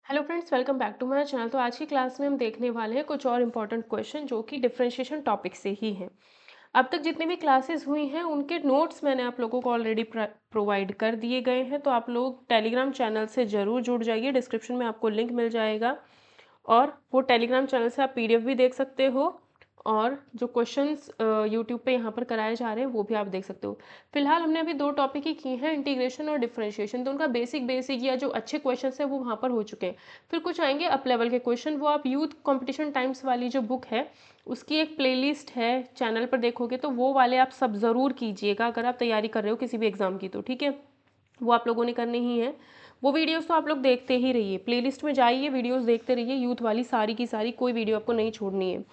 Hello friends, welcome back to my channel. तो आज की क्लास में हम देखने वाले हैं कुछ और इम्पॉर्टेंट क्वेश्चन जो कि डिफरेंशिएशन टॉपिक से ही हैं। अब तक जितनी भी क्लासेस हुई हैं उनके नोट्स मैंने आप लोगों को ऑलरेडी प्रोवाइड कर दिए गए हैं, तो आप लोग टेलीग्राम चैनल से ज़रूर जुड़ जाइए। डिस्क्रिप्शन में आपको लिंक मिल जाएगा और वो टेलीग्राम चैनल से आप पीडीएफ भी देख सकते हो और जो क्वेश्चंस यूट्यूब पे यहाँ पर कराए जा रहे हैं वो भी आप देख सकते हो। फिलहाल हमने अभी दो टॉपिक ही किए हैं, इंटीग्रेशन और डिफरेंशिएशन, तो उनका बेसिक या जो अच्छे क्वेश्चंस है वो वहाँ पर हो चुके हैं। फिर कुछ आएंगे अप लेवल के क्वेश्चन, वो आप यूथ कंपटीशन टाइम्स वाली जो बुक है उसकी एक प्लेलिस्ट है, चैनल पर देखोगे तो वो वाले आप सब ज़रूर कीजिएगा अगर आप तैयारी कर रहे हो किसी भी एग्ज़ाम की, तो ठीक है वो आप लोगों ने करनी ही है। वो वीडियोस तो आप लोग देखते ही रहिए, प्लेलिस्ट में जाइए, वीडियोस देखते रहिए, यूथ वाली सारी की सारी, कोई वीडियो आपको नहीं छोड़नी है,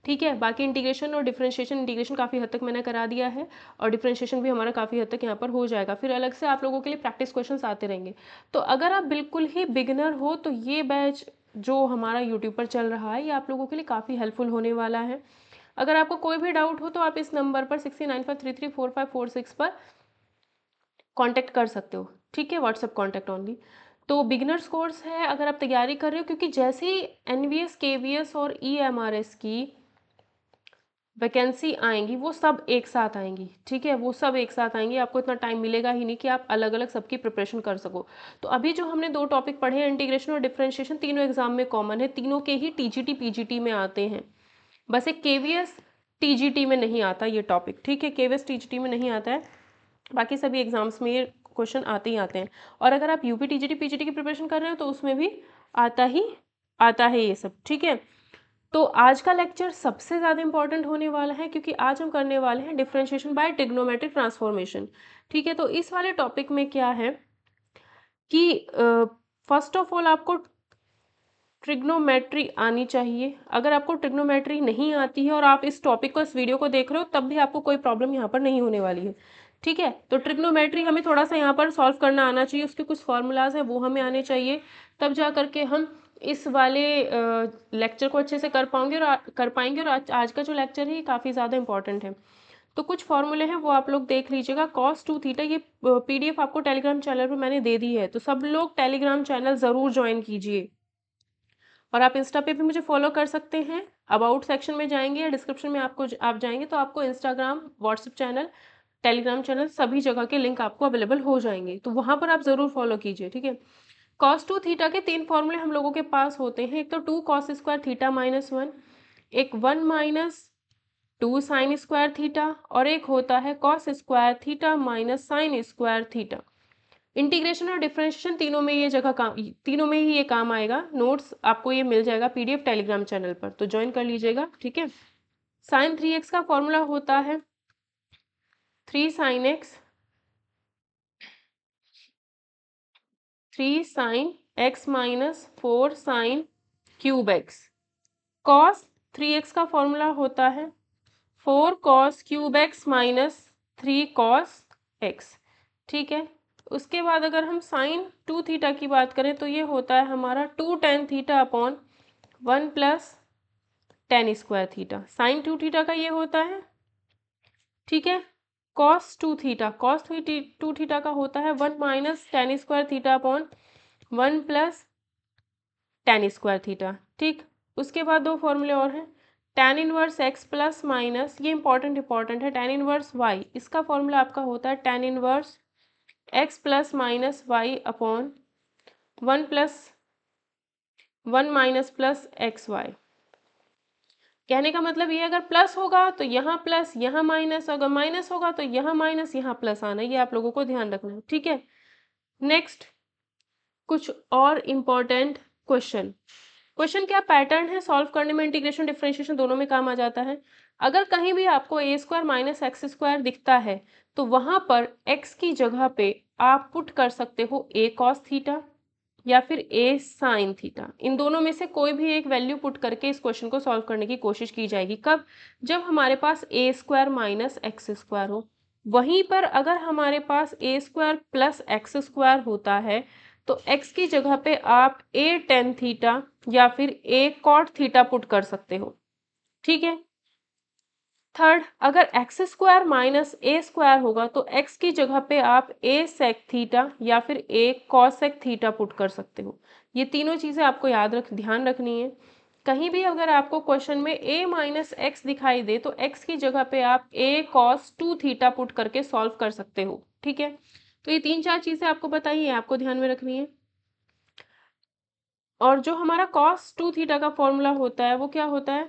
ठीक है। बाकी इंटीग्रेशन और डिफरेंशिएशन, इंटीग्रेशन काफ़ी हद तक मैंने करा दिया है और डिफरेंशिएशन भी हमारा काफ़ी हद तक यहाँ पर हो जाएगा। फिर अलग से आप लोगों के लिए प्रैक्टिस क्वेश्चंस आते रहेंगे। तो अगर आप बिल्कुल ही बिगिनर हो तो ये बैच जो हमारा यूट्यूब पर चल रहा है ये आप लोगों के लिए काफ़ी हेल्पफुल होने वाला है। अगर आपको कोई भी डाउट हो तो आप इस नंबर पर 6953345546 पर कांटेक्ट कर सकते हो, ठीक है, व्हाट्सएप कांटेक्ट ओनली। तो बिगिनर्स कोर्स है, अगर आप तैयारी कर रहे हो, क्योंकि जैसे ही एनवीएस केवीएस और ईएमआरएस की वैकेंसी आएंगी वो सब एक साथ आएंगी, ठीक है, वो सब एक साथ आएंगी, आपको इतना टाइम मिलेगा ही नहीं कि आप अलग अलग सबकी प्रिपरेशन कर सको। तो अभी जो हमने दो टॉपिक पढ़े हैं, इंटीग्रेशन और डिफरेंशिएशन, तीनों एग्जाम में कॉमन है, तीनों के ही टीजीटी पीजीटी में आते हैं। बस एक केवीएस टीजीटी में नहीं आता ये टॉपिक, ठीक है, केवीएस टीजीटी में नहीं आता है, बाकी सभी एग्जाम्स में ये क्वेश्चन आते ही आते हैं। और अगर आप यूपी टीजीटी पीजीटी की प्रिपरेशन कर रहे हो तो उसमें भी आता ही आता है ये सब, ठीक है। तो आज का लेक्चर सबसे ज़्यादा इंपॉर्टेंट होने वाला है क्योंकि आज हम करने वाले हैं डिफरेंशिएशन बाय ट्रिग्नोमेट्रिक ट्रांसफॉर्मेशन, ठीक है। तो इस वाले टॉपिक में क्या है कि फर्स्ट ऑफ ऑल आपको ट्रिग्नोमेट्री आनी चाहिए। अगर आपको ट्रिग्नोमेट्री नहीं आती है और आप इस टॉपिक को, इस वीडियो को देख रहे हो, तब भी आपको कोई प्रॉब्लम यहाँ पर नहीं होने वाली है, ठीक है। तो ट्रिग्नोमेट्री हमें थोड़ा सा यहाँ पर सॉल्व करना आना चाहिए, उसके कुछ फॉर्मूलाज हैं वो हमें आने चाहिए, तब जा करके हम इस वाले लेक्चर को अच्छे से कर पाएंगे। और आज का जो लेक्चर है ये काफ़ी ज़्यादा इंपॉर्टेंट है। तो कुछ फॉर्मूले हैं वो आप लोग देख लीजिएगा। कॉस टू थीटा, ये पीडीएफ आपको टेलीग्राम चैनल पर मैंने दे दी है, तो सब लोग टेलीग्राम चैनल ज़रूर ज्वाइन कीजिए। और आप इंस्टा पे भी मुझे फॉलो कर सकते हैं, अबाउट सेक्शन में जाएंगे या डिस्क्रिप्शन में आप जाएंगे तो आपको Instagram, WhatsApp channel, Telegram channel, सभी जगह के लिंक आपको अवेलेबल हो जाएंगे, तो वहां पर आप जरूर फॉलो कीजिए, ठीक है। कॉस टू थीटा के तीन फॉर्मूले हम लोगों के पास होते हैं। एक तो two cos square theta minus one, एक one minus two sine square theta, और एक होता है cos square theta minus sine square theta. Integration और डिफरेंशिएशन तीनों में ही ये काम आएगा। नोट्स आपको ये मिल जाएगा पीडीएफ टेलीग्राम चैनल पर, तो ज्वाइन कर लीजिएगा, ठीक है। साइन 3x का फॉर्मूला होता है 3 sin x 3 sin x minus 4 sin³ x। Cos 3x का फॉर्मूला होता है 4 cos³ x minus 3 cos x, ठीक है। उसके बाद अगर हम साइन टू थीटा की बात करें तो ये होता है हमारा 2 tan theta upon 1 + tan² theta. Sign to theta का ये होता है, ठीक है। cos टू थीटा का होता है 1 - tan² थीटा अपॉन 1 + tan²थीटा, ठीक। उसके बाद दो फॉर्मूले और हैं, tan inverse x plus minus, ये इंपॉर्टेंट है, tan इनवर्स y, इसका फॉर्मूला आपका होता है tan inverse x plus minus y upon 1 - कहने का मतलब ये, अगर प्लस होगा तो यहाँ प्लस, यहाँ माइनस, अगर माइनस होगा तो यहाँ माइनस, यहाँ प्लस आना, ये आप लोगों को ध्यान रखना है, ठीक है। नेक्स्ट कुछ और इम्पोर्टेंट क्वेश्चन क्या पैटर्न है सॉल्व करने में, इंटीग्रेशन डिफरेंशिएशन दोनों में काम आ जाता है। अगर कहीं भी आपको a² माइनस x² दिखता है तो वहां पर x की जगह पे आप पुट कर सकते हो a cos थीटा या फिर a sin थीटा। इन दोनों में से कोई भी एक वैल्यू पुट करके इस क्वेश्चन को सॉल्व करने की कोशिश की जाएगी। कब? जब हमारे पास a² माइनस x² हो। वहीं पर अगर हमारे पास a² प्लस x² होता है तो x की जगह पे आप a tan थीटा या फिर a cot थीटा पुट कर सकते हो, ठीक है। थर्ड, अगर एक्स स्क्वायर माइनस ए स्क्वायर होगा तो एक्स की जगह पे आप ए सेक थीटा या फिर ए कॉसेक थीटा पुट कर सकते हो। ये तीनों चीज़ें आपको ध्यान रखनी है। कहीं भी अगर आपको क्वेश्चन में a माइनस एक्स दिखाई दे तो x की जगह पे आप a cos 2 थीटा पुट करके सॉल्व कर सकते हो। ठीक है, तो ये 3-4 चीज़ें आपको बताइए, आपको ध्यान में रखनी है। और जो हमारा cos 2 थीटा का फॉर्मूला होता है वो क्या होता है,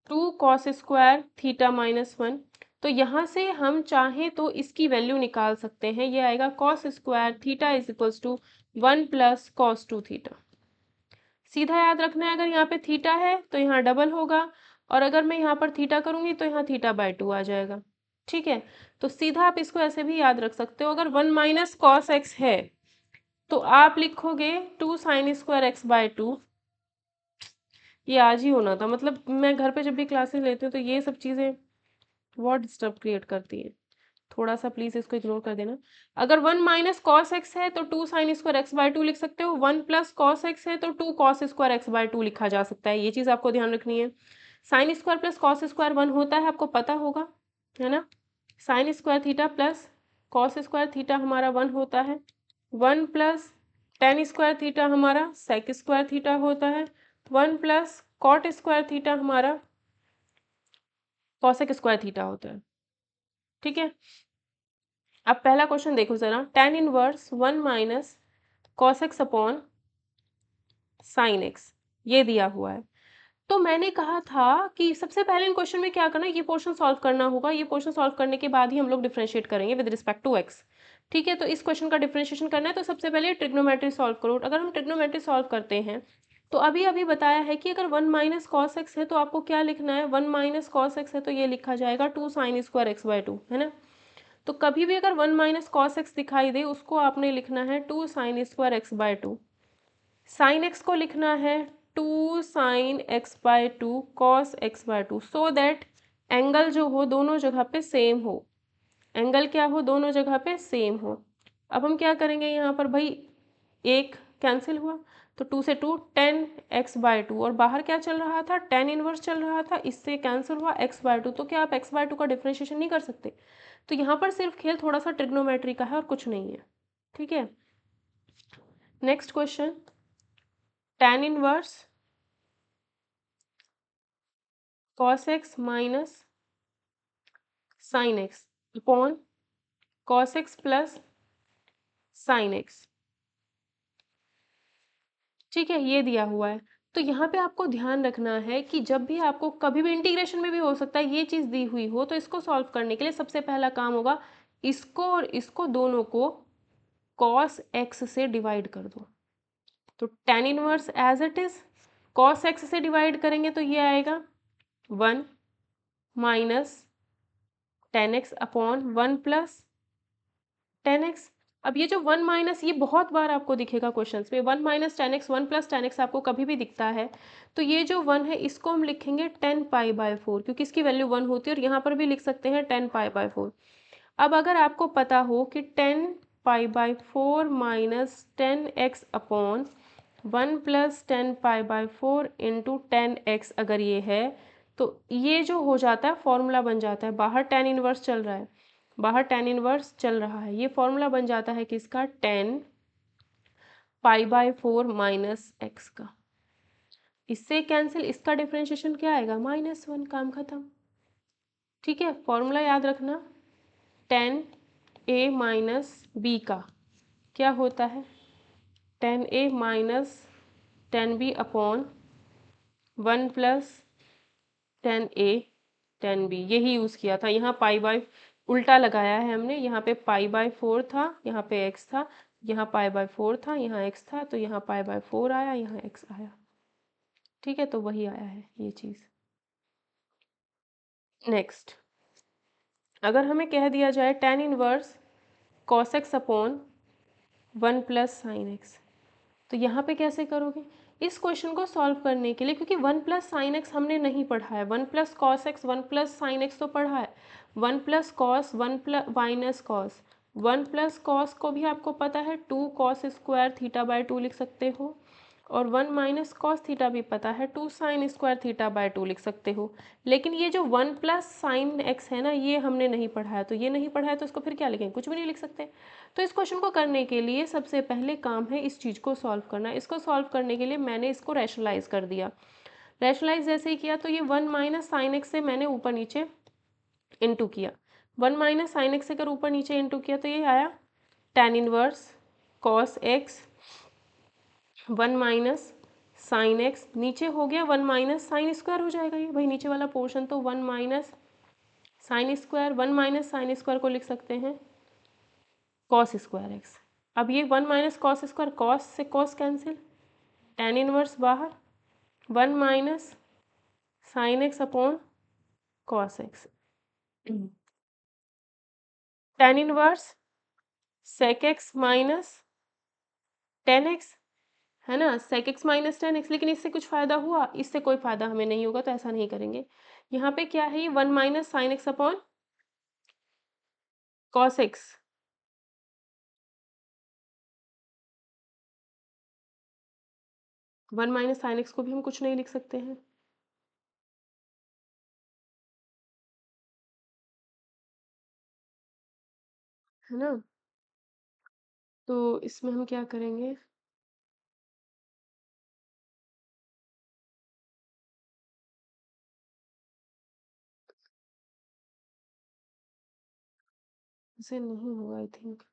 2 cos स्क्वायर थीटा माइनस 1। तो यहाँ से हम चाहें तो इसकी वैल्यू निकाल सकते हैं, ये आएगा cos square theta is equals to 1 plus cos 2 theta. सीधा याद रखना है, अगर यहाँ पे थीटा है तो यहाँ डबल होगा, और अगर मैं यहाँ पर थीटा करूँगी तो यहाँ थीटा बाय 2 आ जाएगा। ठीक है, तो सीधा आप इसको ऐसे भी याद रख सकते हो। अगर 1 माइनस कॉस एक्स है तो आप लिखोगे 2 साइन स्क्वायर एक्स बाय 2। ये आज ही होना था, मतलब मैं घर पे जब भी क्लासेस लेती हूँ तो ये सब चीज़ें बहुत डिस्टर्ब क्रिएट करती है। थोड़ा सा प्लीज इसको इग्नोर कर देना। अगर 1 माइनस कॉस एक्स है तो 2 साइन स्क्वायर एक्स बाय 2 लिख सकते हो। 1 प्लस कॉस एक्स है तो 2 कॉस स्क्वायर एक्स बाय 2 लिखा जा सकता है। ये चीज़ आपको ध्यान रखनी है। Sine square plus cos square 1 होता है, आपको पता होगा, है ना। Sign square theta plus cos square theta हमारा 1 होता है। 1 प्लस टेन स्क्वायर थीटा हमारा सेक स्क्वायर थीटा होता है। 1 प्लस कॉट स्क्वायर थीटा हमारा कॉसेक स्क्वायर थीटा होता है। ठीक है, अब पहला क्वेश्चन देखो जरा, tan inverse 1 minus cos x upon sine x, ये दिया हुआ है। तो मैंने कहा था कि सबसे पहले इन क्वेश्चन में क्या करना, ये पोर्शन सॉल्व करना होगा। ये पोर्शन सॉल्व करने के बाद ही हम लोग डिफरेंशिएट करेंगे विद रिस्पेक्ट टू एक्स। ठीक है, तो इस क्वेश्चन का डिफरेंशिएशन करना है तो सबसे पहले ट्रिग्नोमेट्री सॉल्व करो। अगर हम ट्रिग्नोमेट्री सॉल्व करते हैं तो अभी अभी बताया है कि अगर 1 माइनस कॉस एक्स है तो आपको क्या लिखना है, 1 माइनस कॉस एक्स है तो ये लिखा जाएगा 2 साइन स्क्वायर एक्स बाय 2, है ना। तो कभी भी अगर 1 माइनस कॉस एक्स दिखाई दे उसको आपने लिखना है 2 sine square x by 2। Sine x को लिखना है 2 sine x by 2 cos x by 2, so that angle जो हो दोनों जगह पे सेम हो। एंगल क्या हो, दोनों जगह पे सेम हो। अब हम क्या करेंगे यहाँ पर भाई, एक कैंसिल हुआ तो 2 से 2 10 एक्स बाय 2, और बाहर क्या चल रहा था, tan इनवर्स चल रहा था, इससे कैंसिल हुआ x बाय 2। तो क्या आप x बाय 2 का डिफरेंशिएशन नहीं कर सकते। तो यहाँ पर सिर्फ खेल थोड़ा सा ट्रिग्नोमेट्री का है और कुछ नहीं है। ठीक है, next question, tan inverse cos x minus sine x upon cos x plus sine x. ठीक है, ये दिया हुआ है। तो यहाँ पे आपको ध्यान रखना है कि जब भी आपको कभी भी इंटीग्रेशन में भी हो सकता है ये चीज़ दी हुई हो, तो इसको सॉल्व करने के लिए सबसे पहला काम होगा इसको और इसको दोनों को cos x से डिवाइड कर दो। तो tan inverse as it is cos x से डिवाइड करेंगे तो ये आएगा 1 minus tan x upon 1 plus tan x. अब ये जो 1 माइनस, ये बहुत बार आपको दिखेगा क्वेश्चंस में, 1 minus tan x, 1 plus tan x आपको कभी भी दिखता है। तो ये जो 1 है इसको हम लिखेंगे 10 पाई बाय 4, क्योंकि इसकी वैल्यू 1 होती है, और यहाँ पर भी लिख सकते हैं 10 पाई बाय 4। अब अगर आपको पता हो कि 10 पाई by 4 minus 10x upon 1 plus 10 pi by 4 into 10x अगर ये है, तो ये जो हो जाता है फॉर्मूला बन जाता है, बाहर tan इनवर्स चल रहा है, बाहर tan इनवर्स चल रहा है, ये फॉर्मूला बन जाता है किसका, 10 पाई बाय 4 माइनस एक्स का। इससे कैंसिल, इसका डिफरेंशिएशन क्या आएगा, -1, काम खत्म। ठीक है, फॉर्मूला याद रखना, 10a माइनस बी का क्या होता है, 10a minus 10b upon 1 plus 10a 10b, यही यूज़ किया था। यहाँ पाई बाय उल्टा लगाया है हमने, यहाँ पे पाई बाय 4 था, यहाँ पे x था, यहाँ पाई बाय 4 था, यहाँ x था, तो यहाँ पाई बाय 4 आया, यहाँ x आया। ठीक है, तो वही आया है ये चीज़। नेक्स्ट, अगर हमें कह दिया जाए tan inverse cos x upon 1 plus sine x, तो यहाँ पे कैसे करोगे इस क्वेश्चन को सॉल्व करने के लिए, क्योंकि 1 प्लस साइन एक्स हमने नहीं पढ़ा है, 1 plus cos x 1 plus sine x तो पढ़ा है, 1 plus cos 1 plus minus cos 1 plus cos को भी आपको पता है 2 कॉस स्क्वायर थीटा बाय 2 लिख सकते हो, और 1 माइनस कॉस थीटा भी पता है, 2 साइन स्क्वायर थीटा बाय 2 लिख सकते हो। लेकिन ये जो 1 प्लस साइन एक्स है ना, ये हमने नहीं पढ़ा है, तो ये नहीं पढ़ा है तो इसको फिर क्या लिखेंगे, कुछ भी नहीं लिख सकते। तो इस क्वेश्चन को करने के लिए सबसे पहले काम है इस चीज़ को सॉल्व करना। इसको सॉल्व करने के लिए मैंने इसको रैशनलाइज कर दिया। रैशनलाइज जैसे ही किया तो ये 1 माइनस साइन एक्स से मैंने ऊपर नीचे इंटू किया। 1 माइनस साइन एक्स से अगर ऊपर नीचे इंटू किया तो ये आया tan inverse cos x 1 minus sine x, नीचे हो गया 1 माइनस साइन स्क्वायर हो जाएगा ये भाई नीचे वाला पोर्शन, तो 1 minus sine square, 1 minus sine square को लिख सकते हैं कॉस स्क्वायर एक्स। अब ये 1 माइनस कॉस स्क्वायर, कॉस से कॉस कैंसिल, tan इनवर्स बाहर, 1 minus sine x upon cos x, tan inverse sec x minus tan x, है ना, sec x minus tan x. लेकिन इससे कुछ फ़ायदा हुआ, इससे कोई फ़ायदा हमें नहीं होगा, तो ऐसा नहीं करेंगे। यहाँ पे क्या है, ये 1 minus sine x upon cos x, one minus sine x को भी हम कुछ नहीं लिख सकते हैं, है ना। तो इसमें हम क्या करेंगे, इसे नहीं होगा आई थिंक।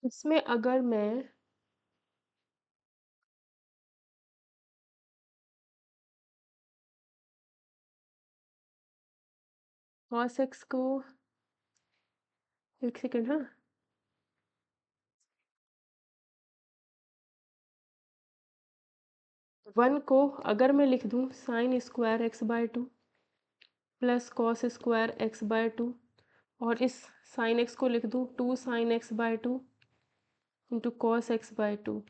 इसमें अगर मैं कॉस एक्स को, एक सेकेंड, हाँ, वन को अगर मैं लिख दूँ sign square x by two plus cos square x by two, और इस साइन एक्स को लिख दूँ 2 sine x by two into cos x by two,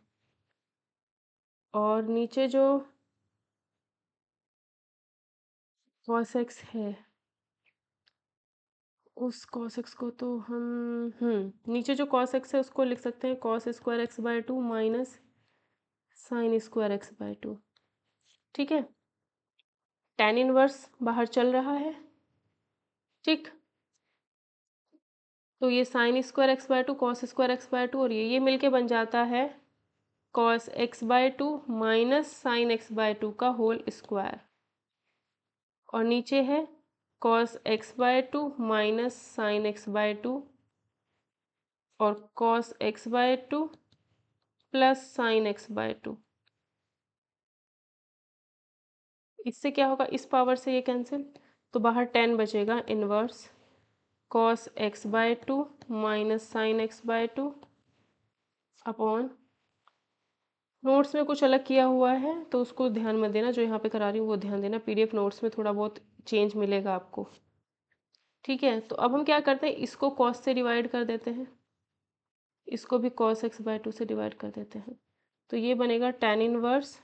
और नीचे जो कॉस एक्स है उस कॉस एक्स को तो हम नीचे जो कॉस एक्स है उसको लिख सकते हैं cos square x by two minus sine square x by to. ठीक है, tan इनवर्स बाहर चल रहा है, ठीक। तो ये sine square x by two cos square x by two, और ये मिलके बन जाता है cos x by two minus sine x by two का होल स्क्वायर, और नीचे है cos x by two minus sine x by two और cos x by two plus sine x by two. इससे क्या होगा, इस पावर से ये कैंसिल, तो बाहर 10 बचेगा inverse cos x by two minus sine x by two upon, notes में कुछ अलग किया हुआ है तो उसको ध्यान मत देना, जो यहाँ पे करा रही हूँ वो ध्यान देना, पीडीएफ नोट्स में थोड़ा बहुत चेंज मिलेगा आपको। ठीक है, तो अब हम क्या करते हैं, इसको कॉस से डिवाइड कर देते हैं, इसको भी कॉस एक्स बाय टू से डिवाइड कर देते हैं, तो ये बनेगा tan inverse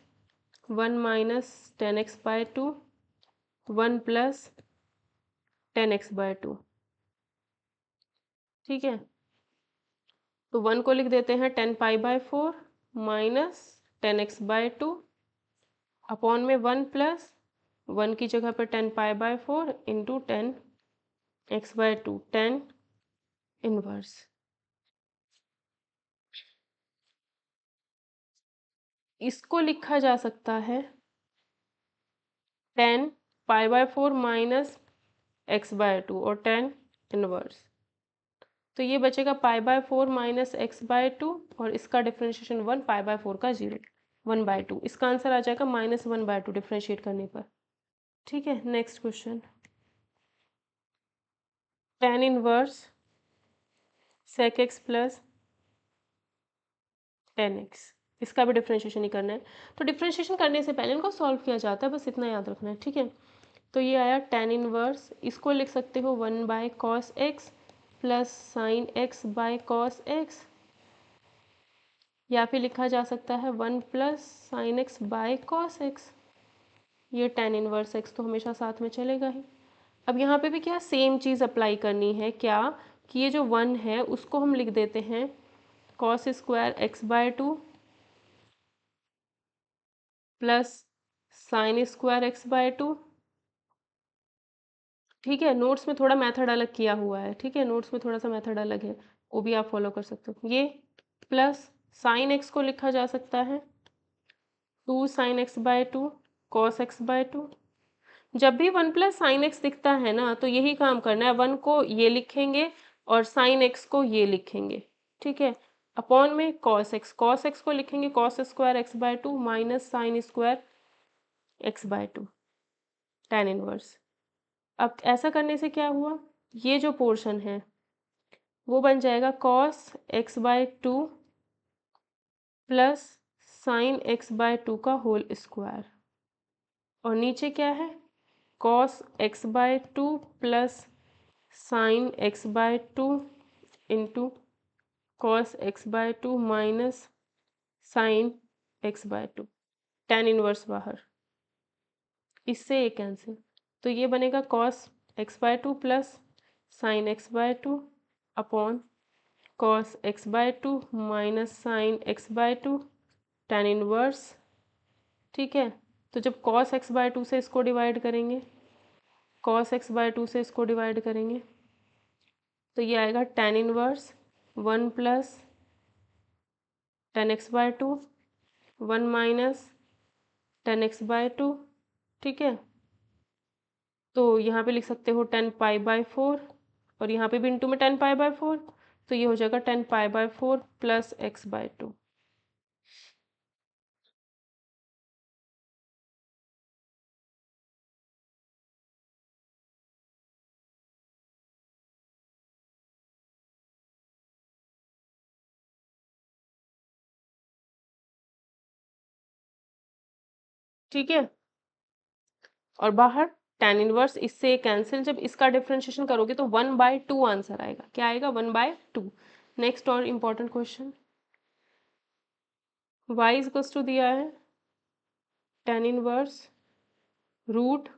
1 minus tan x by to 1 plus tan x by to. ठीक है, तो 1 को लिख देते हैं 10 पाई by 4 minus tan x by two upon में 1 प्लस 1 की जगह पर 10 पाई by 4 into 10 x by to, 10 inverse. इसको लिखा जा सकता है 10 पाई by 4 minus x by two और 10 इनवर्स, तो ये बचेगा पाई by 4 minus x by two, और इसका डिफ्रेंशिएशन 1, पाई बाय 4 का 0, 1 बाय 2, इसका आंसर आ जाएगा माइनस 1 बाय 2 डिफ्रेंशिएट करने पर। ठीक है, next question, tan inverse sec x plus tan x, इसका भी डिफ्रेंशिएशन ही करना है। तो डिफ्रेंशिएशन करने से पहले इनको सॉल्व किया जाता है, बस इतना याद रखना है। ठीक है, तो ये आया tan इनवर्स, इसको लिख सकते हो 1 by cos x plus sine x by cos x, या फिर लिखा जा सकता है 1 plus sine x by cos x. ये tan इनवर्स x तो हमेशा साथ में चलेगा ही। अब यहाँ पे भी क्या सेम चीज़ अप्लाई करनी है, क्या कि ये जो 1 है उसको हम लिख देते हैं cos square x/2 plus sine square x/2। ठीक है, नोट्स में थोड़ा मेथड अलग किया हुआ है, ठीक है, नोट्स में थोड़ा सा मेथड अलग है, वो भी आप फॉलो कर सकते हो। ये प्लस साइन x को लिखा जा सकता है 2 साइन x/2 cos x/2। जब भी 1 प्लस साइन एक्स दिखता है ना तो यही काम करना है, 1 को ये लिखेंगे और साइन एक्स को ये लिखेंगे, ठीक है, अपॉन में cos एक्स को लिखेंगे cos square x/2 minus sine square x/2 tan inverse. अब ऐसा करने से क्या हुआ, ये जो पोर्शन है वो बन जाएगा cos x/2 plus sine x/2 का होल स्क्वायर, और नीचे क्या है cos x/2 plus sine x/2 into cos x/2 minus sine x/2 tan inverse बाहर, इससे ये कैंसिल, तो ये बनेगा cos x/2 plus sine x/2 upon cos x/2 minus sine x/2 tan inverse. ठीक है, तो जब cos x/2 से इसको डिवाइड करेंगे, cos x/2 से इसको डिवाइड करेंगे तो ये आएगा tan inverse 1 plus tan x/2 1 minus tan x/2। ठीक है, तो यहाँ पे लिख सकते हो 10π/4 और यहाँ पे भी इंटू में 10π/4, तो ये हो जाएगा 10π/4 प्लस x/2। ठीक है, और बाहर tan इनवर्स इससे कैंसिल, जब इसका डिफरेंशिएशन करोगे तो 1/2 आंसर आएगा, क्या आएगा 1/2। नेक्स्ट और important question, y equals to दिया है tan inverse root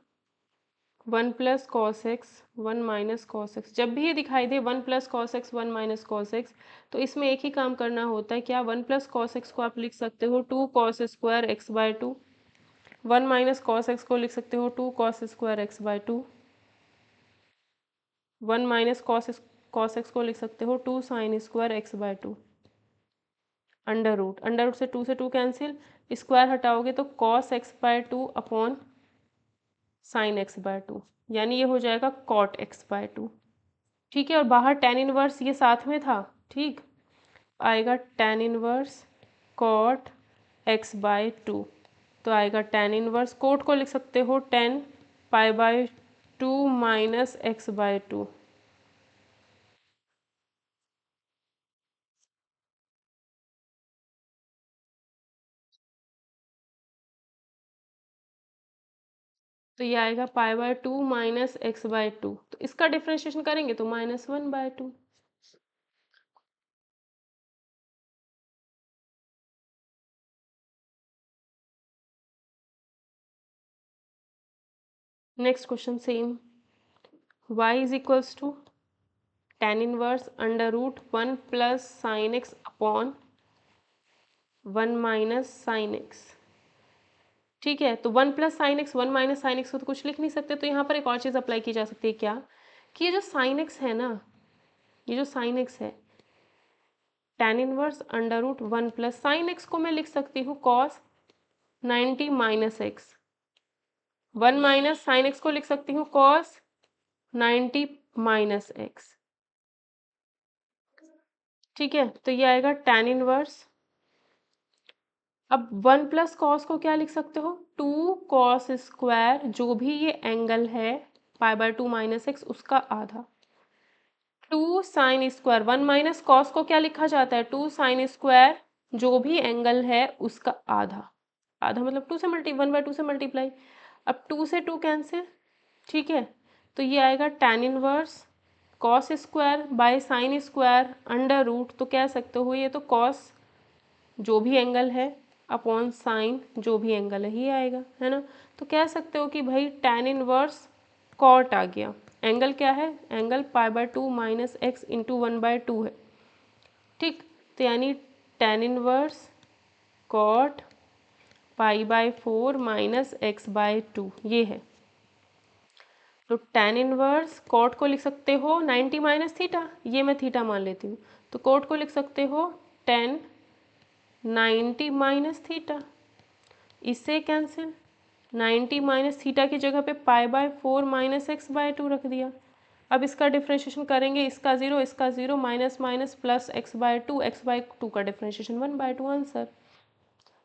1 plus cos x 1 minus cos x. जब भी ये दिखाई दे 1 plus cos x 1 minus cos x, तो इसमें एक ही काम करना होता है, क्या 1 प्लस कॉस एक्स को आप लिख सकते हो 2 cos square x/2, 1 minus cos x को लिख सकते हो 2 cos square x/2, 1 minus cos x को लिख सकते हो 2 sine square x/2। Under root से 2 कैंसिल, स्क्वायर हटाओगे तो cos x/2 upon sine x/2, यानी ये हो जाएगा कॉट x/2। ठीक है, और बाहर tan इनवर्स ये साथ में था, ठीक, आएगा tan इनवर्स कॉट x/2, तो आएगा tan इनवर्स, कोट को लिख सकते हो 10π/2 माइनस x/2। तो ये आएगा π/2 माइनस x/2, तो इसका डिफ्रेंशिएशन करेंगे तो -1/2। Next question same, y is equals to tan inverse under root 1 plus sine x upon 1 minus sine x. ठीक है, तो 1 plus sine x 1 minus sine x को तो कुछ लिख नहीं सकते, तो यहाँ पर एक और चीज़ अप्लाई की जा सकती है, क्या कि ये जो साइन एक्स है ना, ये जो साइन एक्स है tan inverse under root 1 plus sine x को मैं लिख सकती हूँ cos 90 minus x, 1 minus sine x को लिख सकती हूँ कॉस 90 माइनस एक्स। ठीक है, तो ये आएगा tan इनवर्स, अब 1 प्लस कॉस को क्या लिख सकते हो 2 कॉस स्क्वायर, जो भी ये एंगल है π/2 माइनस एक्स उसका आधा, 2 साइन स्क्वायर, 1 माइनस कॉस को क्या लिखा जाता है 2 साइन स्क्वायर, जो भी एंगल है उसका आधा, आधा मतलब 2 से 1/2 से मल्टीप्लाई, अब 2 से 2 कैंसिल। ठीक है, तो ये आएगा tan inverse cos square by sine square under root, तो कह सकते हो ये तो कॉस जो भी एंगल है अपॉन साइन जो भी एंगल है ये आएगा, है ना। तो कह सकते हो कि भाई tan इनवर्स कॉट आ गया। एंगल क्या है, एंगल π/2 माइनस एक्स इंटू 1/2 है, ठीक। तो यानी tan inverse cot π/4 minus x/2 ये है। तो tan इनवर्स कॉट को लिख सकते हो 90 माइनस थीटा, ये मैं थीटा मान लेती हूँ। तो कॉट को लिख सकते हो tan 90 माइनस थीटा, इससे कैंसिल 90 माइनस थीटा की जगह पे π/4 माइनस x/2 रख दिया। अब इसका डिफ्रेंशिएशन करेंगे, इसका 0 इसका 0 माइनस माइनस प्लस x/2 का डिफ्रेंशिएशन 1/2 आंसर।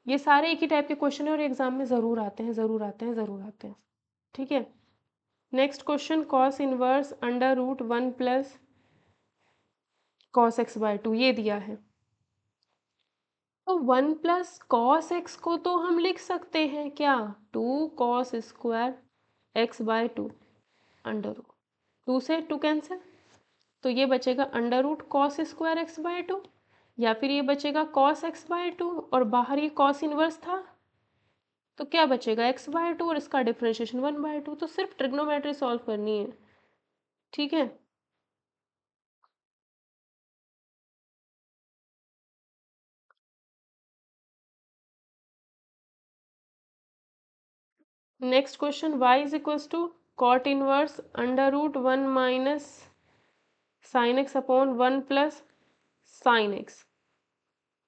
ये सारे एक ही टाइप के क्वेश्चन है और एग्जाम में ज़रूर आते हैं, ज़रूर आते हैं, ज़रूर आते हैं, ठीक है। Next question, cos inverse under root 1 plus cos x/2 ये दिया है। तो 1 प्लस कॉस एक्स को तो हम लिख सकते हैं क्या, 2 cos square x/2 under root, 2 से 2 कैंसिल, तो ये बचेगा under root cos square x/2, या फिर ये बचेगा कॉस x/2 और बाहर ये कॉस इनवर्स था, तो क्या बचेगा x/2 और इसका डिफरेंशिएशन 1/2। तो सिर्फ ट्रिग्नोमेट्री सॉल्व करनी है, ठीक है। Next question, y is equals to cot inverse under root 1 minus sine x upon 1 plus sine x.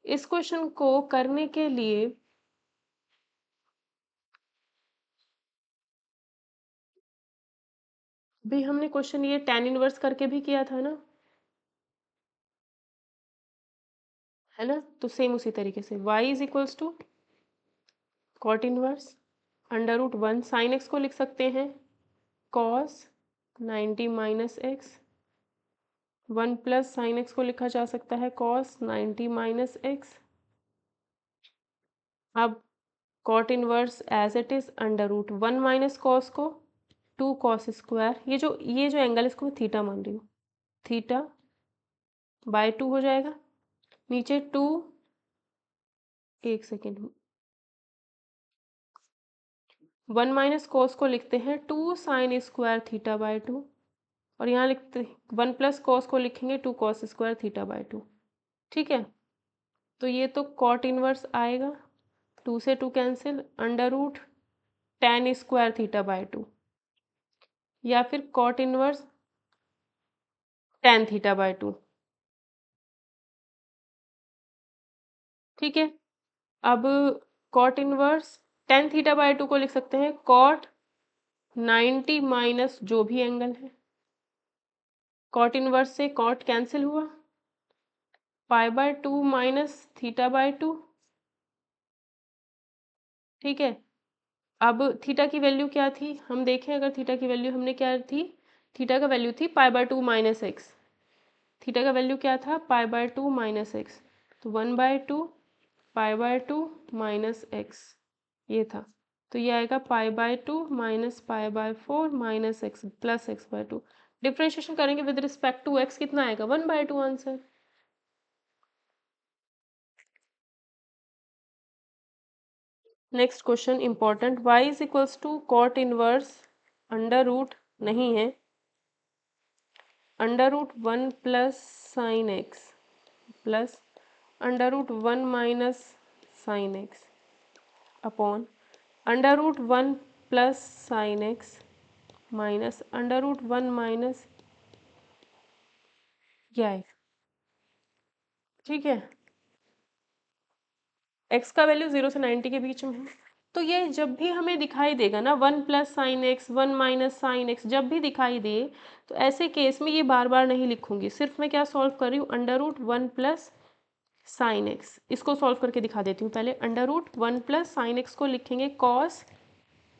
इस क्वेश्चन को करने के लिए भी हमने क्वेश्चन ये tan इनवर्स करके भी किया था ना, है ना। तो सेम उसी तरीके से y is equals to cot inverse under root 1 sine x को लिख सकते हैं cos 90 minus x, 1 plus sine x को लिखा जा सकता है कॉस 90 माइनस एक्स। अब cot inverse as it is under root 1 minus cos को 2 कॉस स्क्वायर, ये जो एंगल इसको मैं थीटा मान रही हूँ, थीटा बाय 2 हो जाएगा। नीचे 2, एक सेकेंड, 1 माइनस कॉस को लिखते हैं 2 साइन स्क्वायर थीटा बाय 2, और यहाँ लिखते 1 प्लस कॉस को लिखेंगे 2 कॉस स्क्वायर थीटा बाय 2, ठीक है। तो ये तो कॉट इनवर्स आएगा, 2 से 2 cancel, under root tan square theta by 2, या फिर cot inverse tan theta by 2, ठीक है। अब cot inverse tan theta by 2 को लिख सकते हैं कॉट 90 माइनस जो भी एंगल है, कॉट इनवर्स से कॉट कैंसिल हुआ, π/2 माइनस थीटा बाय 2, ठीक है। अब थीटा की वैल्यू क्या थी, हम देखें अगर थीटा की वैल्यू हमने क्या थी, थीटा का वैल्यू थी π/2 माइनस एक्स, थीटा का वैल्यू क्या था π/2 माइनस एक्स, तो 1/2 π/2 माइनस एक्स ये था। तो ये आएगा π/2 minus π/4 minus x plus x/2। Differentiation करेंगे विद रिस्पेक्ट टू एक्स, कितना आएगा 1/2 answer. Next question important, y is equals to cot inverse under root नहीं है under root 1 plus sine x plus under root 1 minus sine x upon under root 1 plus sine x minus under root 1 minus क्या है, ठीक है। x का value 0 से 90 के बीच में है, तो ये जब भी हमें दिखाई देगा ना 1 plus sine x 1 minus sine x जब भी दिखाई दे, तो ऐसे केस में ये बार बार नहीं लिखूंगी, सिर्फ मैं क्या सॉल्व कर रही हूँ under root 1 plus sine x, इसको सॉल्व करके दिखा देती हूँ। पहले under root 1 plus sine x को लिखेंगे cos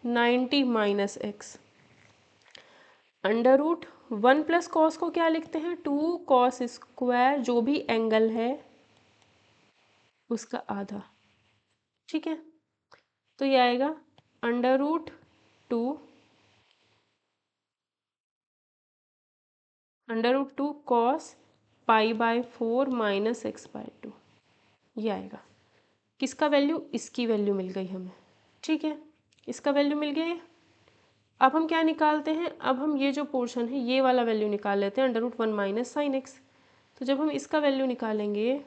90 minus x, under root 1 plus cos को क्या लिखते हैं 2 कॉस स्क्वायर जो भी एंगल है उसका आधा, ठीक है। तो ये आएगा under root 2 cos π/4 minus x/2, ये आएगा, किसका वैल्यू, इसकी वैल्यू मिल गई हमें, ठीक है, इसका वैल्यू मिल गया। अब हम क्या निकालते हैं, अब हम ये जो पोर्शन है ये वाला वैल्यू निकाल लेते हैं, under root 1 minus sine x. तो जब हम इसका वैल्यू निकालेंगे,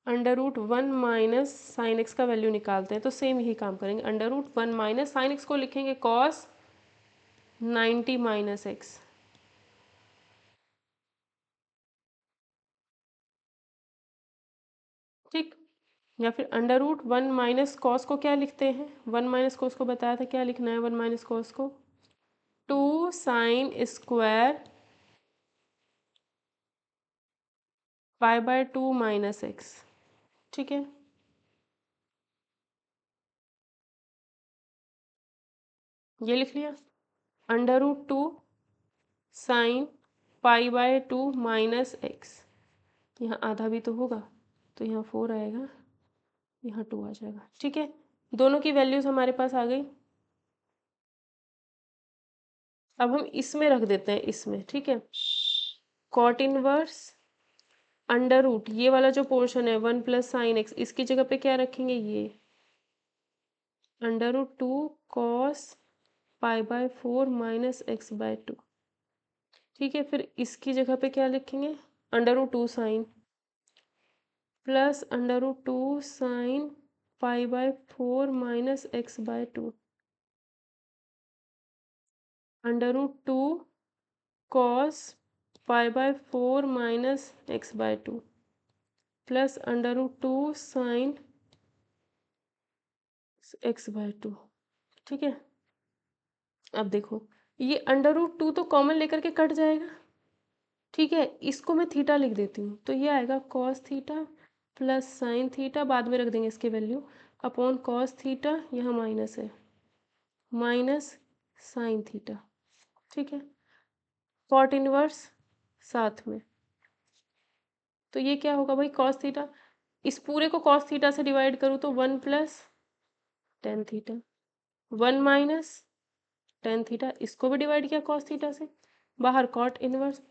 under root 1 minus sine x का वैल्यू निकालते हैं, तो सेम यही काम करेंगे। Under root 1 minus sine x को लिखेंगे कॉस 90 माइनस एक्स, ठीक। या फिर अंडर रूट 1 माइनस कॉस को क्या लिखते हैं, 1 माइनस कॉस को बताया था क्या लिखना है, 1 माइनस कॉस को 2 sine square pi by 2 minus x, ठीक है। ये लिख लिया। Under root 2 sine pi by 2 minus x, यहाँ आधा भी तो होगा, तो यहाँ 4 आएगा, यहाँ 2 आ जाएगा, ठीक है। दोनों की वैल्यूज हमारे पास आ गई। अब हम इसमें रख देते हैं, इसमें, ठीक है। कॉट इनवर्स अंडर रूट, ये वाला जो पोर्शन है 1 प्लस साइन एक्स, इसकी जगह पे क्या रखेंगे, ये under root 2 cos pi by 4 minus x by 2, ठीक है। फिर इसकी जगह पे क्या लिखेंगे, under root 2 sine plus under root 2 sine pi by 4 minus x by 2, under root 2 cos pi by 4 minus x by 2 plus under root 2 sine x by 2, ठीक है। अब देखो, ये अंडर रूट 2 तो कॉमन लेकर के कट जाएगा, ठीक है। इसको मैं थीटा लिख देती हूँ, तो ये आएगा cos theta plus sine theta, बाद में रख देंगे इसके वैल्यू, अपॉन कॉस थीटा, यहाँ माइनस है, माइनस साइन थीटा, ठीक है। कॉट इनवर्स साथ में, तो ये क्या होगा भाई, कॉस थीटा, इस पूरे को कॉस थीटा से डिवाइड करूँ तो 1 plus tan theta, 1 minus tan theta, इसको भी डिवाइड किया कॉस थीटा से, बाहर कॉट इनवर्स,